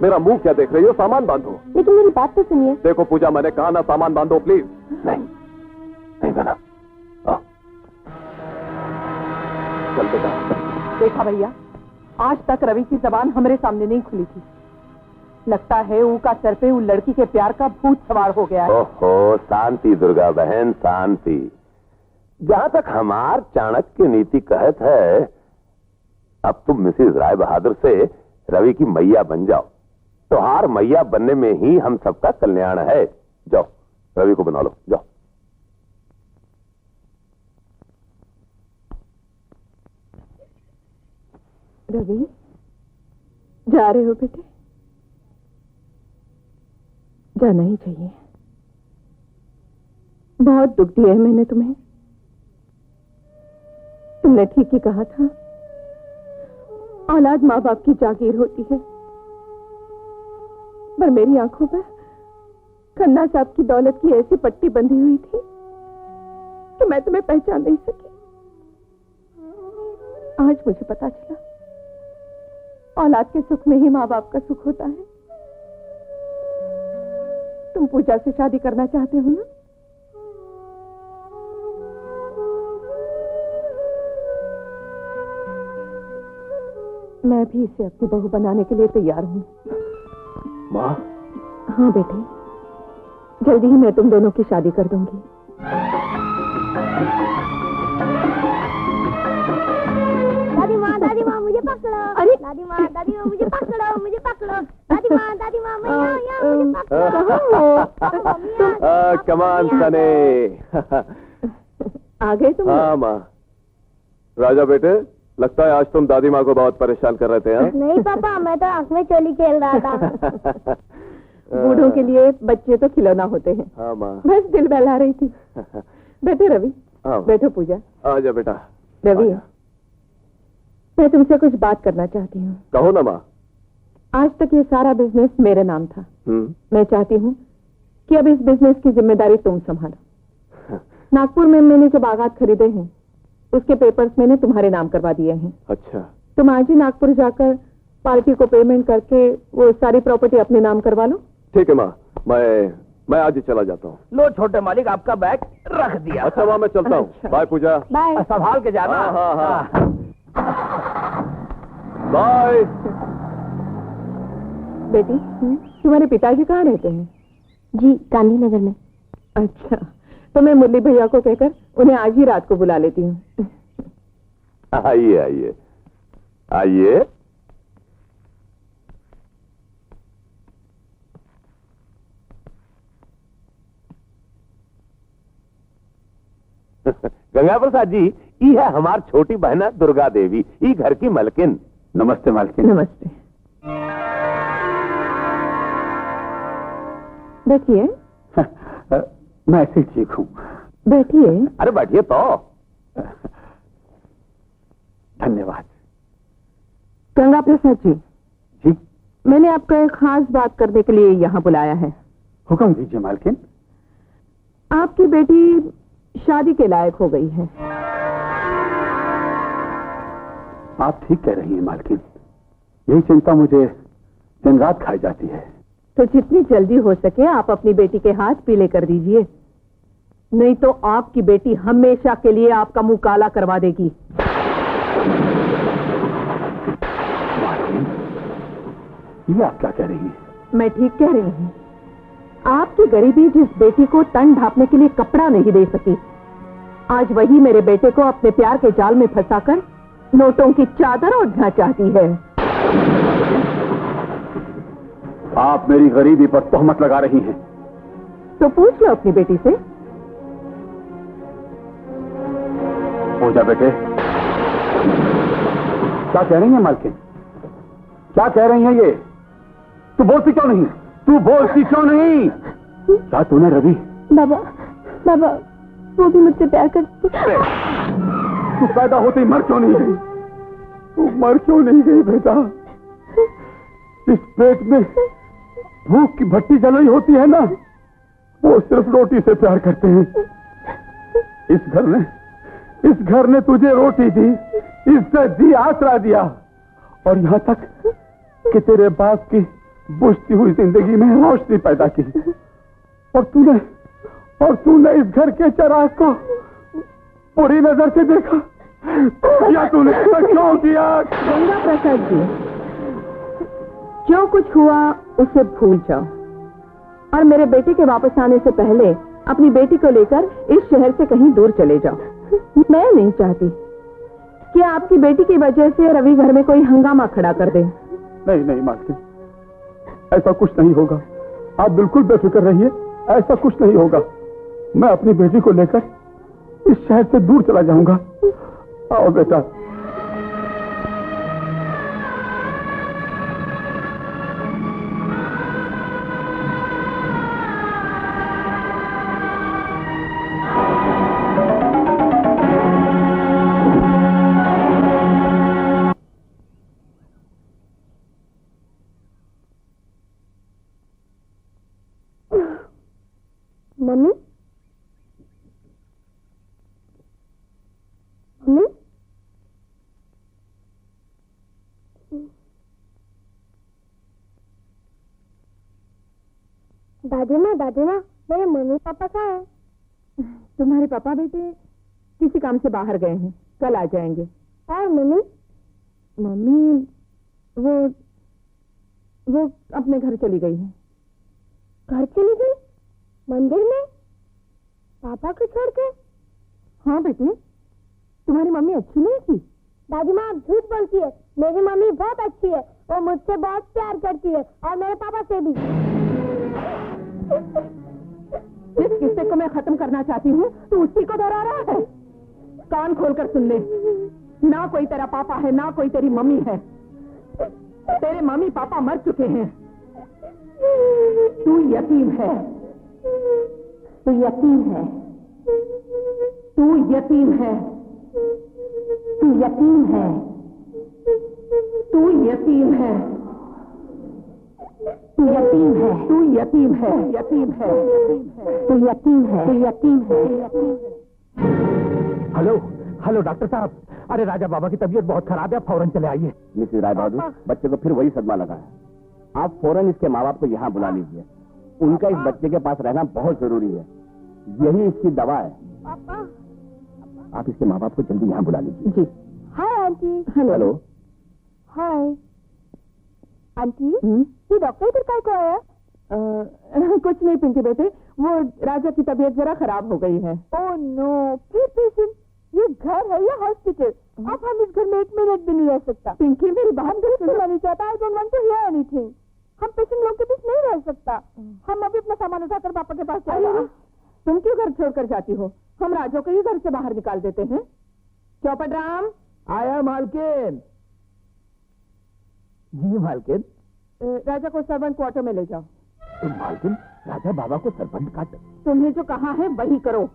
मेरा मुंह क्या देख रही हो? सामान बांधो। लेकिन मेरी बात तो सुनिए। देखो पूजा, मैंने कहा ना सामान बांधो प्लीज। नहीं बना। चल बेटा। देखा भैया, आज तक रवि की जबान हमारे सामने नहीं खुली थी। लगता है ऊ का सर पे उस लड़की के प्यार का भूत सवार हो गया है। ओहो, शांति दुर्गा बहन, शांति। जहां तक हमार चाणक्य नीति कहत है, अब तुम मिसेज राय बहादुर से रवि की मैया बन जाओ, तो हार मैया बनने में ही हम सबका कल्याण है। जाओ, रवि को बना लो, जाओ। रवि, जा रहे हो बेटे? जाना ही चाहिए। बहुत दुख दिया है मैंने तुम्हें। तुमने ठीक ही कहा था, औलाद माँ बाप की जागीर होती है। पर मेरी आंखों पर खन्ना साहब की दौलत की ऐसी पट्टी बंधी हुई थी कि मैं तुम्हें पहचान नहीं सकी। आज मुझे पता चला, औलाद के सुख में ही माँ बाप का सुख होता है। तुम पूजा से शादी करना चाहते हो ना? मैं भी इसे अपनी बहू बनाने के लिए तैयार हूँ। माँ? हाँ बेटे, जल्दी ही मैं तुम दोनों की शादी कर दूंगी। दादी माँ मुझे पकड़ो। अरे दादी माँ मुझे पकड़ो, मुझे पकड़ो। दादी माँ मैं यहाँ मुझे पकड़ो। कमान सने। आ गए तुम? हाँ माँ। राजा बेटे, लगता है आज तुम दादी माँ को बहुत परेशान कर रहे थे। हाँ? नहीं पापा, मैं तो आंख में चोली खेल रहा था। बूढ़ों के लिए बच्चे तो खिलौना होते हैं। हाँ माँ। बस दिल बहला रही थी। बैठे रवि। हाँ। बैठो पूजा। आजा बेटा। रवि, मैं तुमसे कुछ बात करना चाहती हूँ। कहो ना माँ। आज तक ये सारा बिजनेस मेरे नाम था। मैं चाहती हूँ कि अब इस बिजनेस की जिम्मेदारी तुम संभालो। नागपुर में मैंने जो बागात खरीदे हैं, उसके पेपर्स मैंने तुम्हारे नाम करवा दिए हैं। अच्छा। तुम आज ही नागपुर जाकर पार्टी को पेमेंट करके वो सारी प्रॉपर्टी अपने नाम करवा लो। ठीक है माँ, मैं आज ही चला जाता हूँ। लो छोटे मालिक, आपका बैग रख दिया। अच्छा माँ, मैं चलता हूँ। अच्छा। बाय पूजा। बाय। संभाल के जाना। हाँ, हाँ, हाँ। बाय। बेटी, तुम्हारे पिताजी कहाँ रहते हैं? जी, गांधीनगर में। अच्छा, तो मैं मुरली भैया को कहकर उन्हें आज ही रात को बुला लेती हूँ। आइए आइए आइए। गंगा प्रसाद जी, ई है हमार छोटी बहना दुर्गा देवी, ई घर की मलकिन। नमस्ते मालकिन। नमस्ते। बैठिए। मैं ऐसे ही ठीक हूँ। बैठिए। अरे बैठिए तो। धन्यवाद। गंगा प्रसाद जी, जी, मैंने आपका एक खास बात करने के लिए यहाँ बुलाया है। हुक्म दीजिए मालकिन। आपकी बेटी शादी के लायक हो गई है। आप ठीक कह रही हैं मालकिन, यही चिंता मुझे दिन रात खाई जाती है। तो जितनी जल्दी हो सके आप अपनी बेटी के हाथ पीले कर दीजिए, नहीं तो आपकी बेटी हमेशा के लिए आपका मुंह काला करवा देगी। ये आप क्या कह रही हैं? मैं ठीक कह रही हूँ। आपकी गरीबी जिस बेटी को तन ढांपने के लिए कपड़ा नहीं दे सकी, आज वही मेरे बेटे को अपने प्यार के जाल में फंसाकर नोटों की चादर ओढ़ना चाहती है। आप मेरी गरीबी पर तोहमत लगा रही हैं। तो पूछ लो अपनी बेटी से। हो जा बेटे। क्या कह रही हैं मालकिन? क्या कह रही हैं ये? तू बोलती क्यों नहीं? तू बोलती क्यों नहीं? क्या तूने रवि? बाबा, बाबा, वो भी मुझसे प्यार करती। तू पैदा होते ही मर क्यों नहीं गई? तू मर क्यों नहीं गई बेटा? इस पेट में भूख की भट्टी जल रही होती है ना, वो सिर्फ रोटी से प्यार करते हैं। इस घर ने तुझे रोटी दी, इज्जत दी, आसरा दिया, और यहां तक कि तेरे बाप की बुझती हुई जिंदगी में रोशनी पैदा की। और तूने इस घर के चिराग को बुरी नजर से देखा। या तूने ऐसा क्यों किया? गंगा प्रसाद जी, जो कुछ हुआ उसे भूल जाओ और मेरे बेटे के वापस आने से पहले अपनी बेटी को लेकर इस शहर से कहीं दूर चले जाओ। मैं नहीं चाहती कि आपकी बेटी की वजह से रवि घर में कोई हंगामा खड़ा कर दे। नहीं नहीं मालकिन, ऐसा कुछ नहीं होगा। आप बिल्कुल बेफिक्र रहिए, ऐसा कुछ नहीं होगा। मैं अपनी बेटी को लेकर इस शहर से दूर चला जाऊंगा। आओ बेटा। मम्मी, मम्मी, दादी माँ, मेरे मम्मी पापा कहाँ हैं? तुम्हारे पापा बेटे किसी काम से बाहर गए हैं, कल आ जाएंगे। और मम्मी? मम्मी वो अपने घर चली गई है। घर चली गई? मंदिर में? पापा को छोड़ के? हाँ बेटी, तुम्हारी मम्मी अच्छी नहीं थी? दादी माँ, आप झूठ बोलती है। मेरी मम्मी बहुत अच्छी है, वो मुझसे बहुत प्यार करती है और मेरे पापा से भी। जिस किस्से को मैं खत्म करना चाहती हूँ तू उसी को दोहरा रहा है। कान खोलकर सुन ले, ना कोई तेरा पापा है ना कोई तेरी मम्मी है। तेरे मम्मी पापा मर चुके हैं। तू यतीम है, तू यतीम है, तू यतीम है, तू यतीम है, तू यतीम है, तू यतीम है, तू यतीम है, यतीम है, तू यतीम है, तू यतीम है। हेलो हेलो डॉक्टर साहब, अरे राजा बाबा की तबीयत बहुत खराब है, फौरन चले आइए। मिसेस राय बहादुर, बच्चे को फिर वही सदमा लगा है। आप फौरन इसके माँ बाप को यहाँ बुला लीजिए। उनका इस बच्चे के पास रहना बहुत जरूरी है, यही इसकी दवा है। आप इसके माँ बाप को जल्दी यहाँ बुला लीजिए। जी। Hi aunty. Hello. Hi aunty, ये डॉक्टर इधर काय को आया? कुछ नहीं पिंकी बेटे, वो राजा की तबीयत जरा खराब हो गई है। ओह नो, फिर पेशेंट? ये घर है या हॉस्पिटल? अब हम इस घर में 1 मिनट भी नहीं रह सकता। पिंकी मेरी बात सुनना नहीं चाहता। I don't want to hear anything. हम पेशेंट लोग के बीच नहीं रह सकता। हम अभी अपना सामान उठाकर पापा के पास जाएंगे। तुम क्यों घर छोड़कर जाती हो? हम राजा को ही घर से बाहर निकाल देते हैं। चौपट राम। आया मालकिन। जी मालकिन। राजा को सर्वेंट क्वार्टर में ले जाओ। मालकिन, राजा बाबा को सर्वेंट काट। तुम्हें जो कहा है वही करो।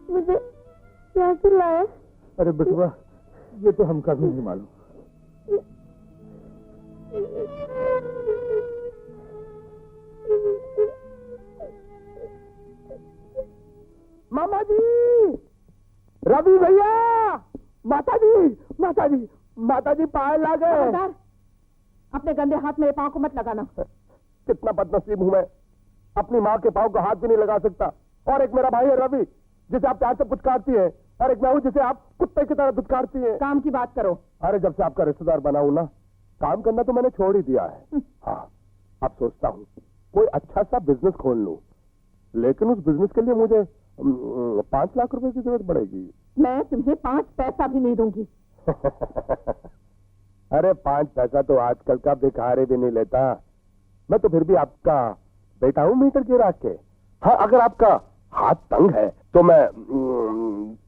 मुझे क्या चिल्लाया? अरे बिटवा, ये तो हमका भी नहीं मालूम। मामा जी, रवि भैया, माता जी, माता जी, माता जी पाए लागे। खबरदार, अपने गंदे हाथ मेरे पाँव को मत लगाना। कितना बदनसीब हूं मैं, अपनी माँ के पाँव को हाथ भी नहीं लगा सकता। और एक मेरा भाई है रवि, जिसे आप प्यार से पुचकारती है, और एक मैं हूं जिसे आप कुत्ते की तरह दुत्कारती है। काम की बात करो। अरे जब से आपका रिश्तेदार बना हूं ना, काम करना तो मैंने छोड़ ही दिया है। हाँ, अब सोचता हूँ कोई अच्छा सा बिजनेस खोल लूं, लेकिन उस बिजनेस के लिए मुझे 5 लाख रुपए की जरूरत पड़ेगी। मैं तुम्हें 5 पैसा भी नहीं दूंगी। अरे 5 पैसा तो आजकल का भिखारी भी नहीं लेता। मैं तो फिर भी आपका बेटा हूं मीटर गिरा के। हाँ, अगर आपका हाथ तंग है तो मैं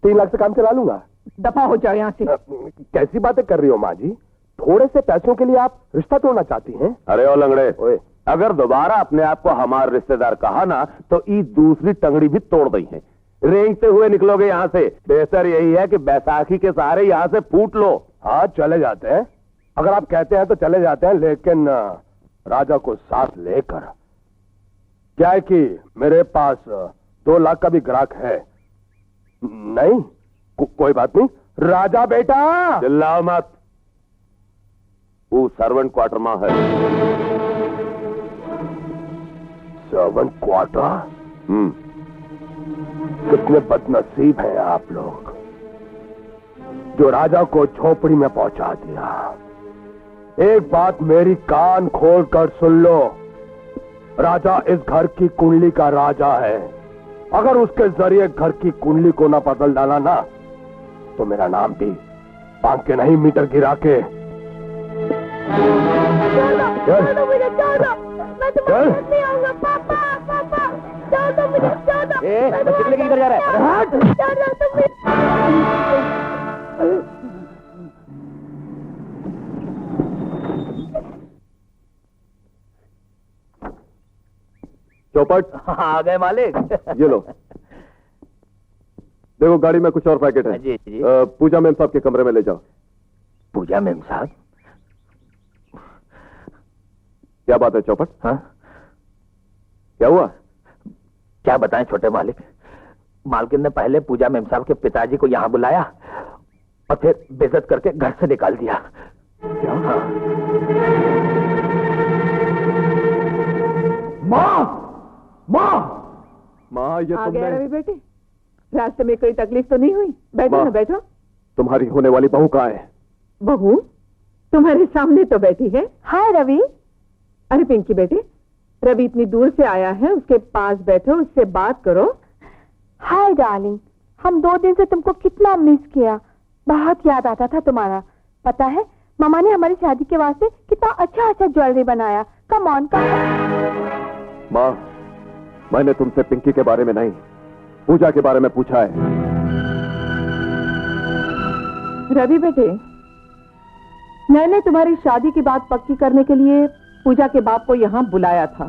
3 लाख से काम चला लूंगा। दफा हो जाओ यहाँ से। कैसी बातें कर रही हो माँ जी? थोड़े से पैसों के लिए आप रिश्ता तोड़ना चाहती हैं? अरे ओ लंगड़े, अगर दोबारा अपने आप को हमारा रिश्तेदार कहा ना तो ई दूसरी टंगड़ी भी तोड़ दी है। रेंगते हुए निकलोगे यहाँ से। बेहतर यही है कि बैसाखी के सहारे यहाँ से फूट लो। हाँ, चले जाते हैं। अगर आप कहते हैं तो चले जाते हैं, लेकिन राजा को साथ लेकर। क्या है कि मेरे पास 2 लाख का भी ग्राहक है। नहीं, कोई बात नहीं। राजा बेटा, चिल्लाओ मत। वो सर्वेंट क्वार्टर में है। Servant quarter? कितने बदनसीब हैं आप लोग, जो राजा को झोपड़ी में पहुंचा दिया। एक बात मेरी कान खोल कर सुन लो, राजा इस घर की कुंडली का राजा है। अगर उसके जरिए घर की कुंडली को ना बदल डाला ना, तो मेरा नाम भी बांध के नहीं, मीटर गिरा के। मुझे छोड़ दो, मैं तुम्हारे साथ नहीं आऊंगा। पापा, पापा, छोड़ दो मुझे, छोड़ दो। बच्चे लेके किधर जा रहा है? छोड़ दो तुम। चौपट, आ गए मालिक। ये लो। देखो गाड़ी में कुछ और पैकेट है। जी, जी। पूजा मैम साहब के कमरे में ले जाओ। पूजा मैम साहब? क्या बात है चौपट? हाँ, क्या हुआ? क्या बताएं छोटे मालिक, मालकिन ने पहले पूजा मैम साहब के पिताजी को यहाँ बुलाया और फिर बेइज्जत करके घर से निकाल दिया। क्या? हाँ। माँ, माँ, माँ, ये आ गया तुमने रवि बेटे? रास्ते में कोई तकलीफ तो नहीं हुई? बैठो माँ। ना, बैठो। तुम्हारी होने वाली बहू कहाँ है? बहू तुम्हारे सामने तो बैठी है। हाय रवि। अरे पिंकी बेटे, रवि इतनी दूर से आया है, उसके पास बैठो, उससे बात करो। हाय डार्लिंग, हम 2 दिन से तुमको कितना मिस किया। बहुत याद आता था तुम्हारा। पता है, मामा ने हमारी शादी के वास्ते कितना अच्छा अच्छा ज्वेलरी बनाया। Come on come. माँ, मैंने तुमसे पिंकी के बारे में नहीं, पूजा के बारे में पूछा है। रवि बेटे, मैंने तुम्हारी शादी की बात पक्की करने के लिए पूजा के बाप को यहाँ बुलाया था,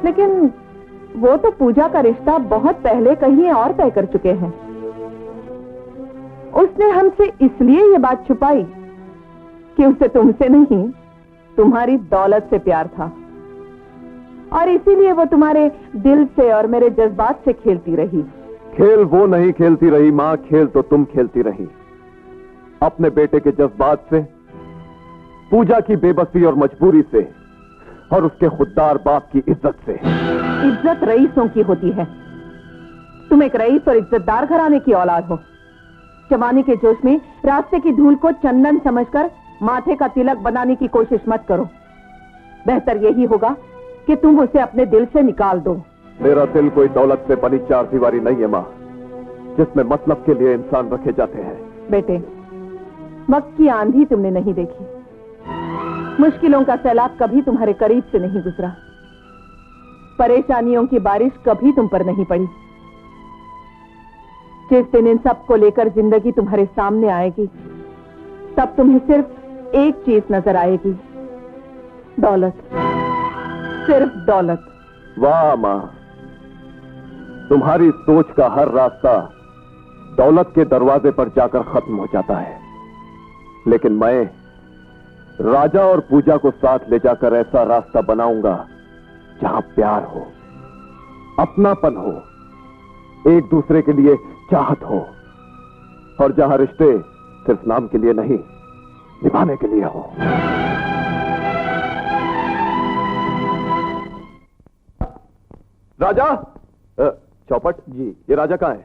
लेकिन वो तो पूजा का रिश्ता बहुत पहले कहीं और तय कर चुके हैं। उसने हमसे इसलिए ये बात छुपाई कि उसे तुमसे नहीं, तुम्हारी दौलत से प्यार था, और इसीलिए वो तुम्हारे दिल से और मेरे जज्बात से खेलती रही। खेल वो नहीं खेलती रही माँ, खेल तो तुम खेलती रही। अपने बेटे के जज्बात से, पूजा की बेबसी और मजबूरी से, और उसके खुददार बाप की इज्जत से। इज्जत रईसों की होती है। तुम एक रईस और इज्जतदार घराने की औलाद हो। जवानी के जोश में रास्ते की धूल को चंदन समझकर माथे का तिलक बनाने की कोशिश मत करो। बेहतर यही होगा कि तुम उसे अपने दिल से निकाल दो। मेरा दिल कोई दौलत से बनी चार दीवारी नहीं है माँ, जिसमें मतलब के लिए इंसान रखे जाते हैं। बेटे, वक्त की आंधी तुमने नहीं देखी, मुश्किलों का सैलाब कभी तुम्हारे करीब से नहीं गुजरा, परेशानियों की बारिश कभी तुम पर नहीं पड़ी। जिस दिन इन सब को लेकर जिंदगी तुम्हारे सामने आएगी, तब तुम्हें सिर्फ एक चीज नजर आएगी, दौलत, सिर्फ दौलत। वाह मां, तुम्हारी सोच का हर रास्ता दौलत के दरवाजे पर जाकर खत्म हो जाता है, लेकिन मैं राजा और पूजा को साथ ले जाकर ऐसा रास्ता बनाऊंगा जहां प्यार हो, अपनापन हो, एक दूसरे के लिए चाहत हो, और जहां रिश्ते सिर्फ नाम के लिए नहीं, निभाने के लिए हो। राजा, चौपट जी, ये राजा कहाँ है?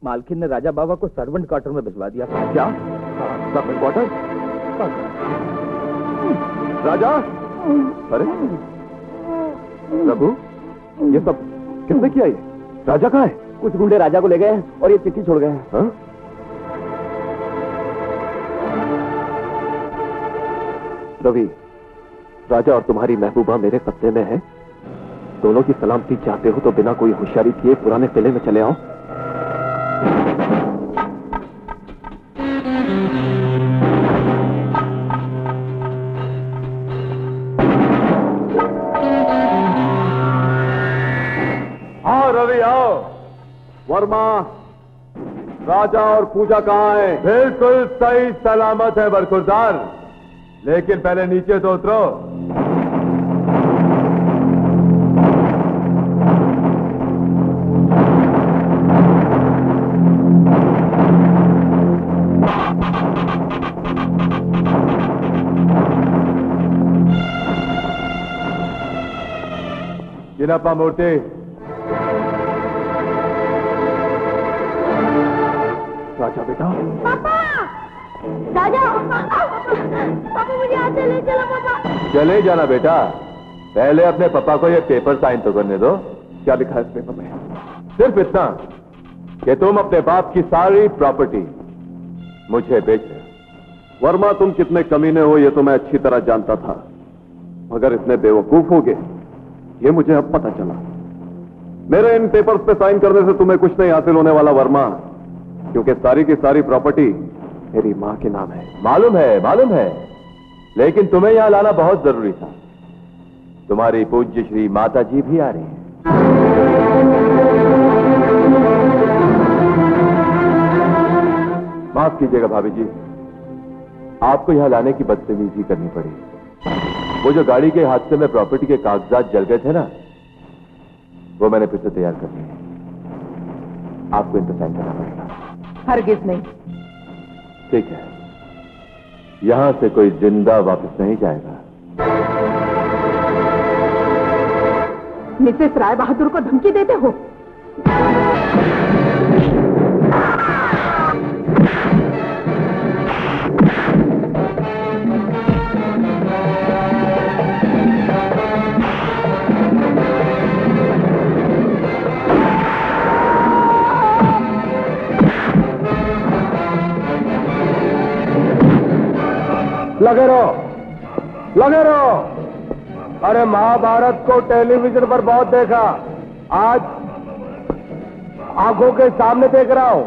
मालकिन ने राजा बाबा को सर्वेंट क्वार्टर में भिजवा दिया। क्या? Servant quarter? राजा, अरे प्रभु, ये सब किसने किया? ये राजा कहाँ है? कुछ गुंडे राजा को ले गए और ये चिट्ठी छोड़ गए। हाँ? रवि, राजा और तुम्हारी महबूबा मेरे कब्जे में है। दोनों की सलामती चाहते हो तो बिना कोई होशियारी किए पुराने किले में चले आओ। आओ रवि, आओ। वर्मा, राजा और पूजा कहाँ है? बिल्कुल सही सलामत है बरखुरदार, लेकिन पहले नीचे तो उतरो। किनप्पा मूर्ति, राजा बेटा, पापा, राजा, पापा मुझे यहाँ से ले चलो पापा। चले जाना बेटा, पहले अपने पापा को ये पेपर साइन तो करने दो। क्या लिखा है इस पेपर में? सिर्फ इतना कि तुम अपने बाप की सारी प्रॉपर्टी मुझे बेच रहे हो। वर्मा, तुम कितने कमीने हो ये तो मैं अच्छी तरह जानता था, मगर इतने बेवकूफ होगे ये मुझे अब पता चला। मेरे इन पेपर्स पे साइन करने से तुम्हें कुछ नहीं हासिल होने वाला वर्मा, क्योंकि सारी की सारी प्रॉपर्टी मेरी मां के नाम है। मालूम है, लेकिन तुम्हें यहां लाना बहुत जरूरी था। तुम्हारी पूज्य श्री माता जी भी आ रही हैं। माफ कीजिएगा भाभी जी, आपको यहां लाने की बदतमीजी करनी पड़ी। वो जो गाड़ी के हादसे में प्रॉपर्टी के कागजात जल गए थे ना, वो मैंने फिर से तैयार कर लिए। आपको इन पर साइन करना पड़ेगा। हरगिज नहीं। ठीक है, यहां से कोई जिंदा वापस नहीं जाएगा। मिसेस राय बहादुर को धमकी देते हो? लगे रहो। अरे महाभारत को टेलीविजन पर बहुत देखा, आज आंखों के सामने देख रहा हूं।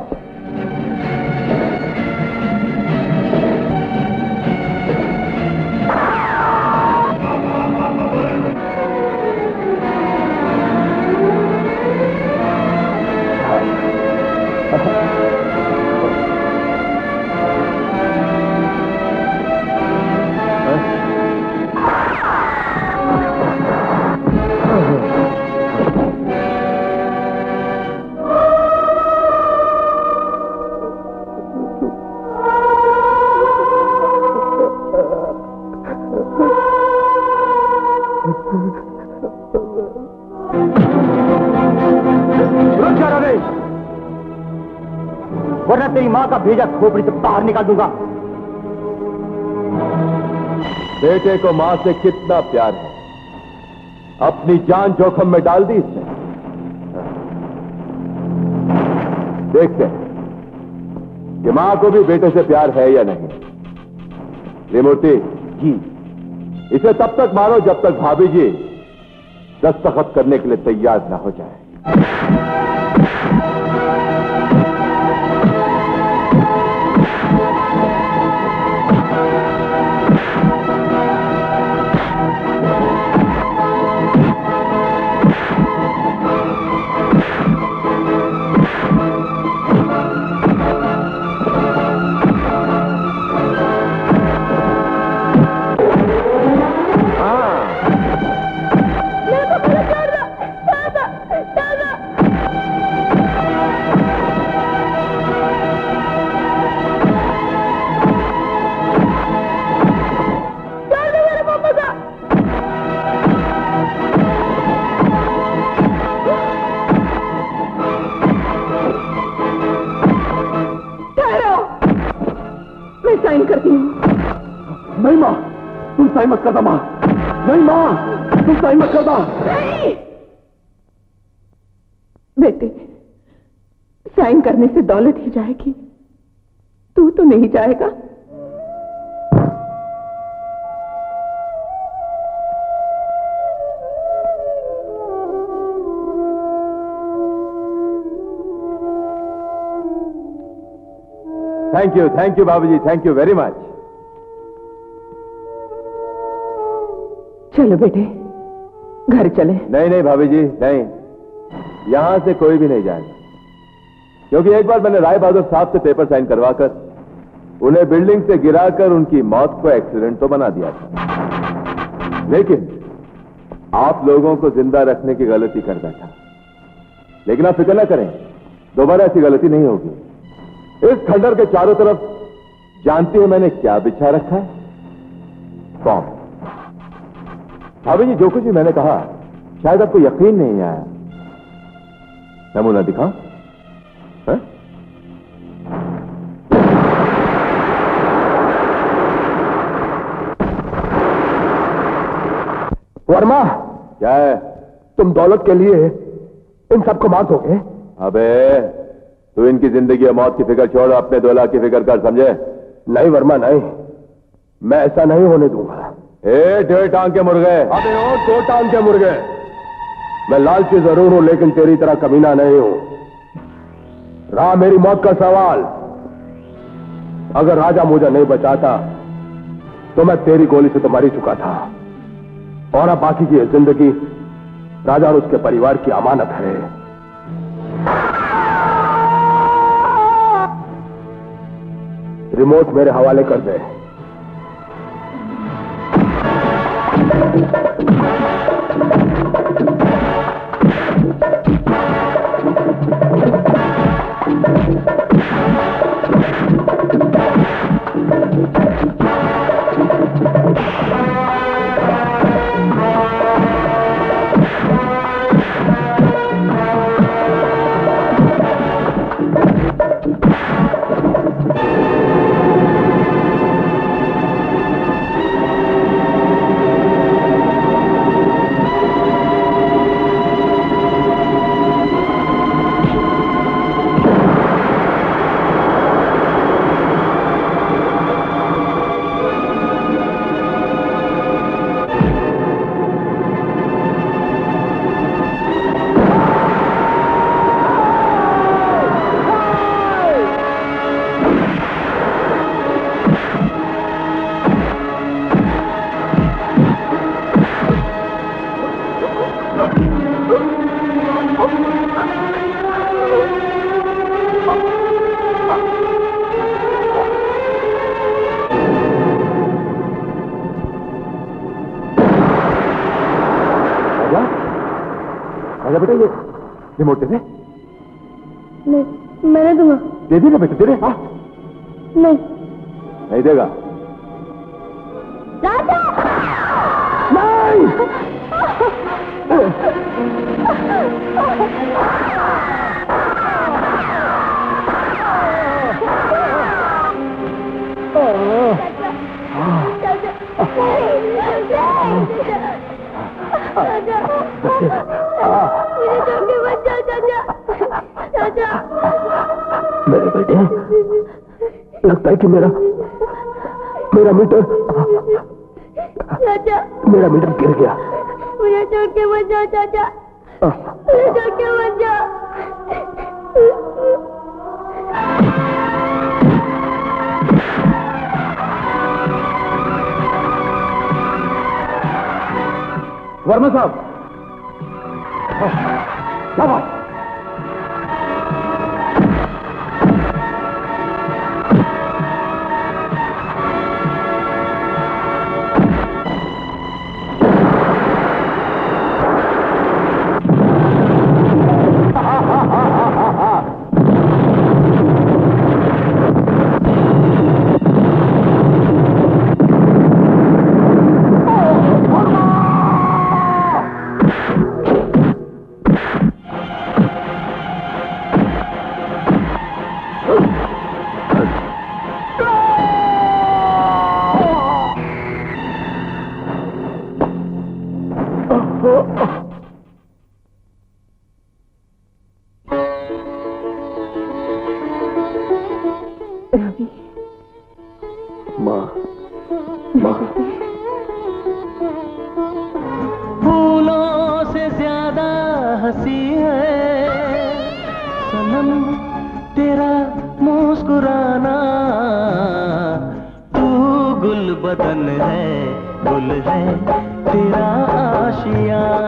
वरना तेरी मां का भेजा खोपड़ी से बाहर निकाल दूंगा। बेटे को मां से कितना प्यार है, अपनी जान जोखिम में डाल दी इसने। देखते हैं कि मां को भी बेटे से प्यार है या नहीं। त्रिमूर्ति जी, इसे तब तक मारो जब तक भाभी जी दस्तखत करने के लिए तैयार ना हो जाए। साइन करती हूँ। नहीं माँ, तुम साइन मत करना माँ। नहीं माँ, तुम साइन मत करना। नहीं बेटे, साइन करने से दौलत ही जाएगी, तू तो नहीं जाएगा। थैंक यू बाबूजी, थैंक यू वेरी मच। चलो बेटे, घर चले। नहीं नहीं भाभी जी, नहीं, यहां से कोई भी नहीं जाएगा, क्योंकि एक बार मैंने राय बहादुर साहब से पेपर साइन करवाकर उन्हें बिल्डिंग से गिराकर उनकी मौत को एक्सीडेंट तो बना दिया था, लेकिन आप लोगों को जिंदा रखने की गलती कर बैठा। लेकिन आप फिक्र न करें, दोबारा ऐसी गलती नहीं होगी। इस खंडर के चारों तरफ जानती है मैंने क्या बिछा रखा है? बॉम्ब। भाभी जी, जो कुछ भी मैंने कहा शायद आपको यकीन नहीं आया। नमूना दिखा? है? वर्मा, क्या है? तुम दौलत के लिए इन सबको मार दोगे? अबे तू इनकी जिंदगी और मौत की फिक्र छोड़, अपने 2 लाख की फिक्र कर, समझे? नहीं वर्मा, नहीं, मैं ऐसा नहीं होने दूंगा। ए 1.5 टांग के मुर्गे। अबे ओ 2 टांग के मुर्गे। मैं लालची जरूर हूं, लेकिन तेरी तरह कमीना नहीं हूं। रहा मेरी मौत का सवाल, अगर राजा मुझे नहीं बचाता तो मैं तेरी गोली से तो मर ही चुका था, और अब बाकी की जिंदगी राजा और उसके परिवार की अमानत है। रिमोट मेरे हवाले कर दे। राजा बेटा, ये रिमोट दे दे। नहीं, मैंने दूंगा। दे दे ना बेटा, दे दे। हाँ, नहीं। नहीं देगा? राजा! नहीं! मेरे बेटे, लगता है कि मेरा मीटर गिर गया। मुझे छोड़ के मत जाओ चाचा, मुझे छोड़ के मत जाओ। वर्मा साहब, क्या बात? रवि, माँ, माँ, फूलों से ज्यादा हंसी है सनम तेरा मुस्कुराना, तू गुल बदन है, गुल है तेरा आशियाँ।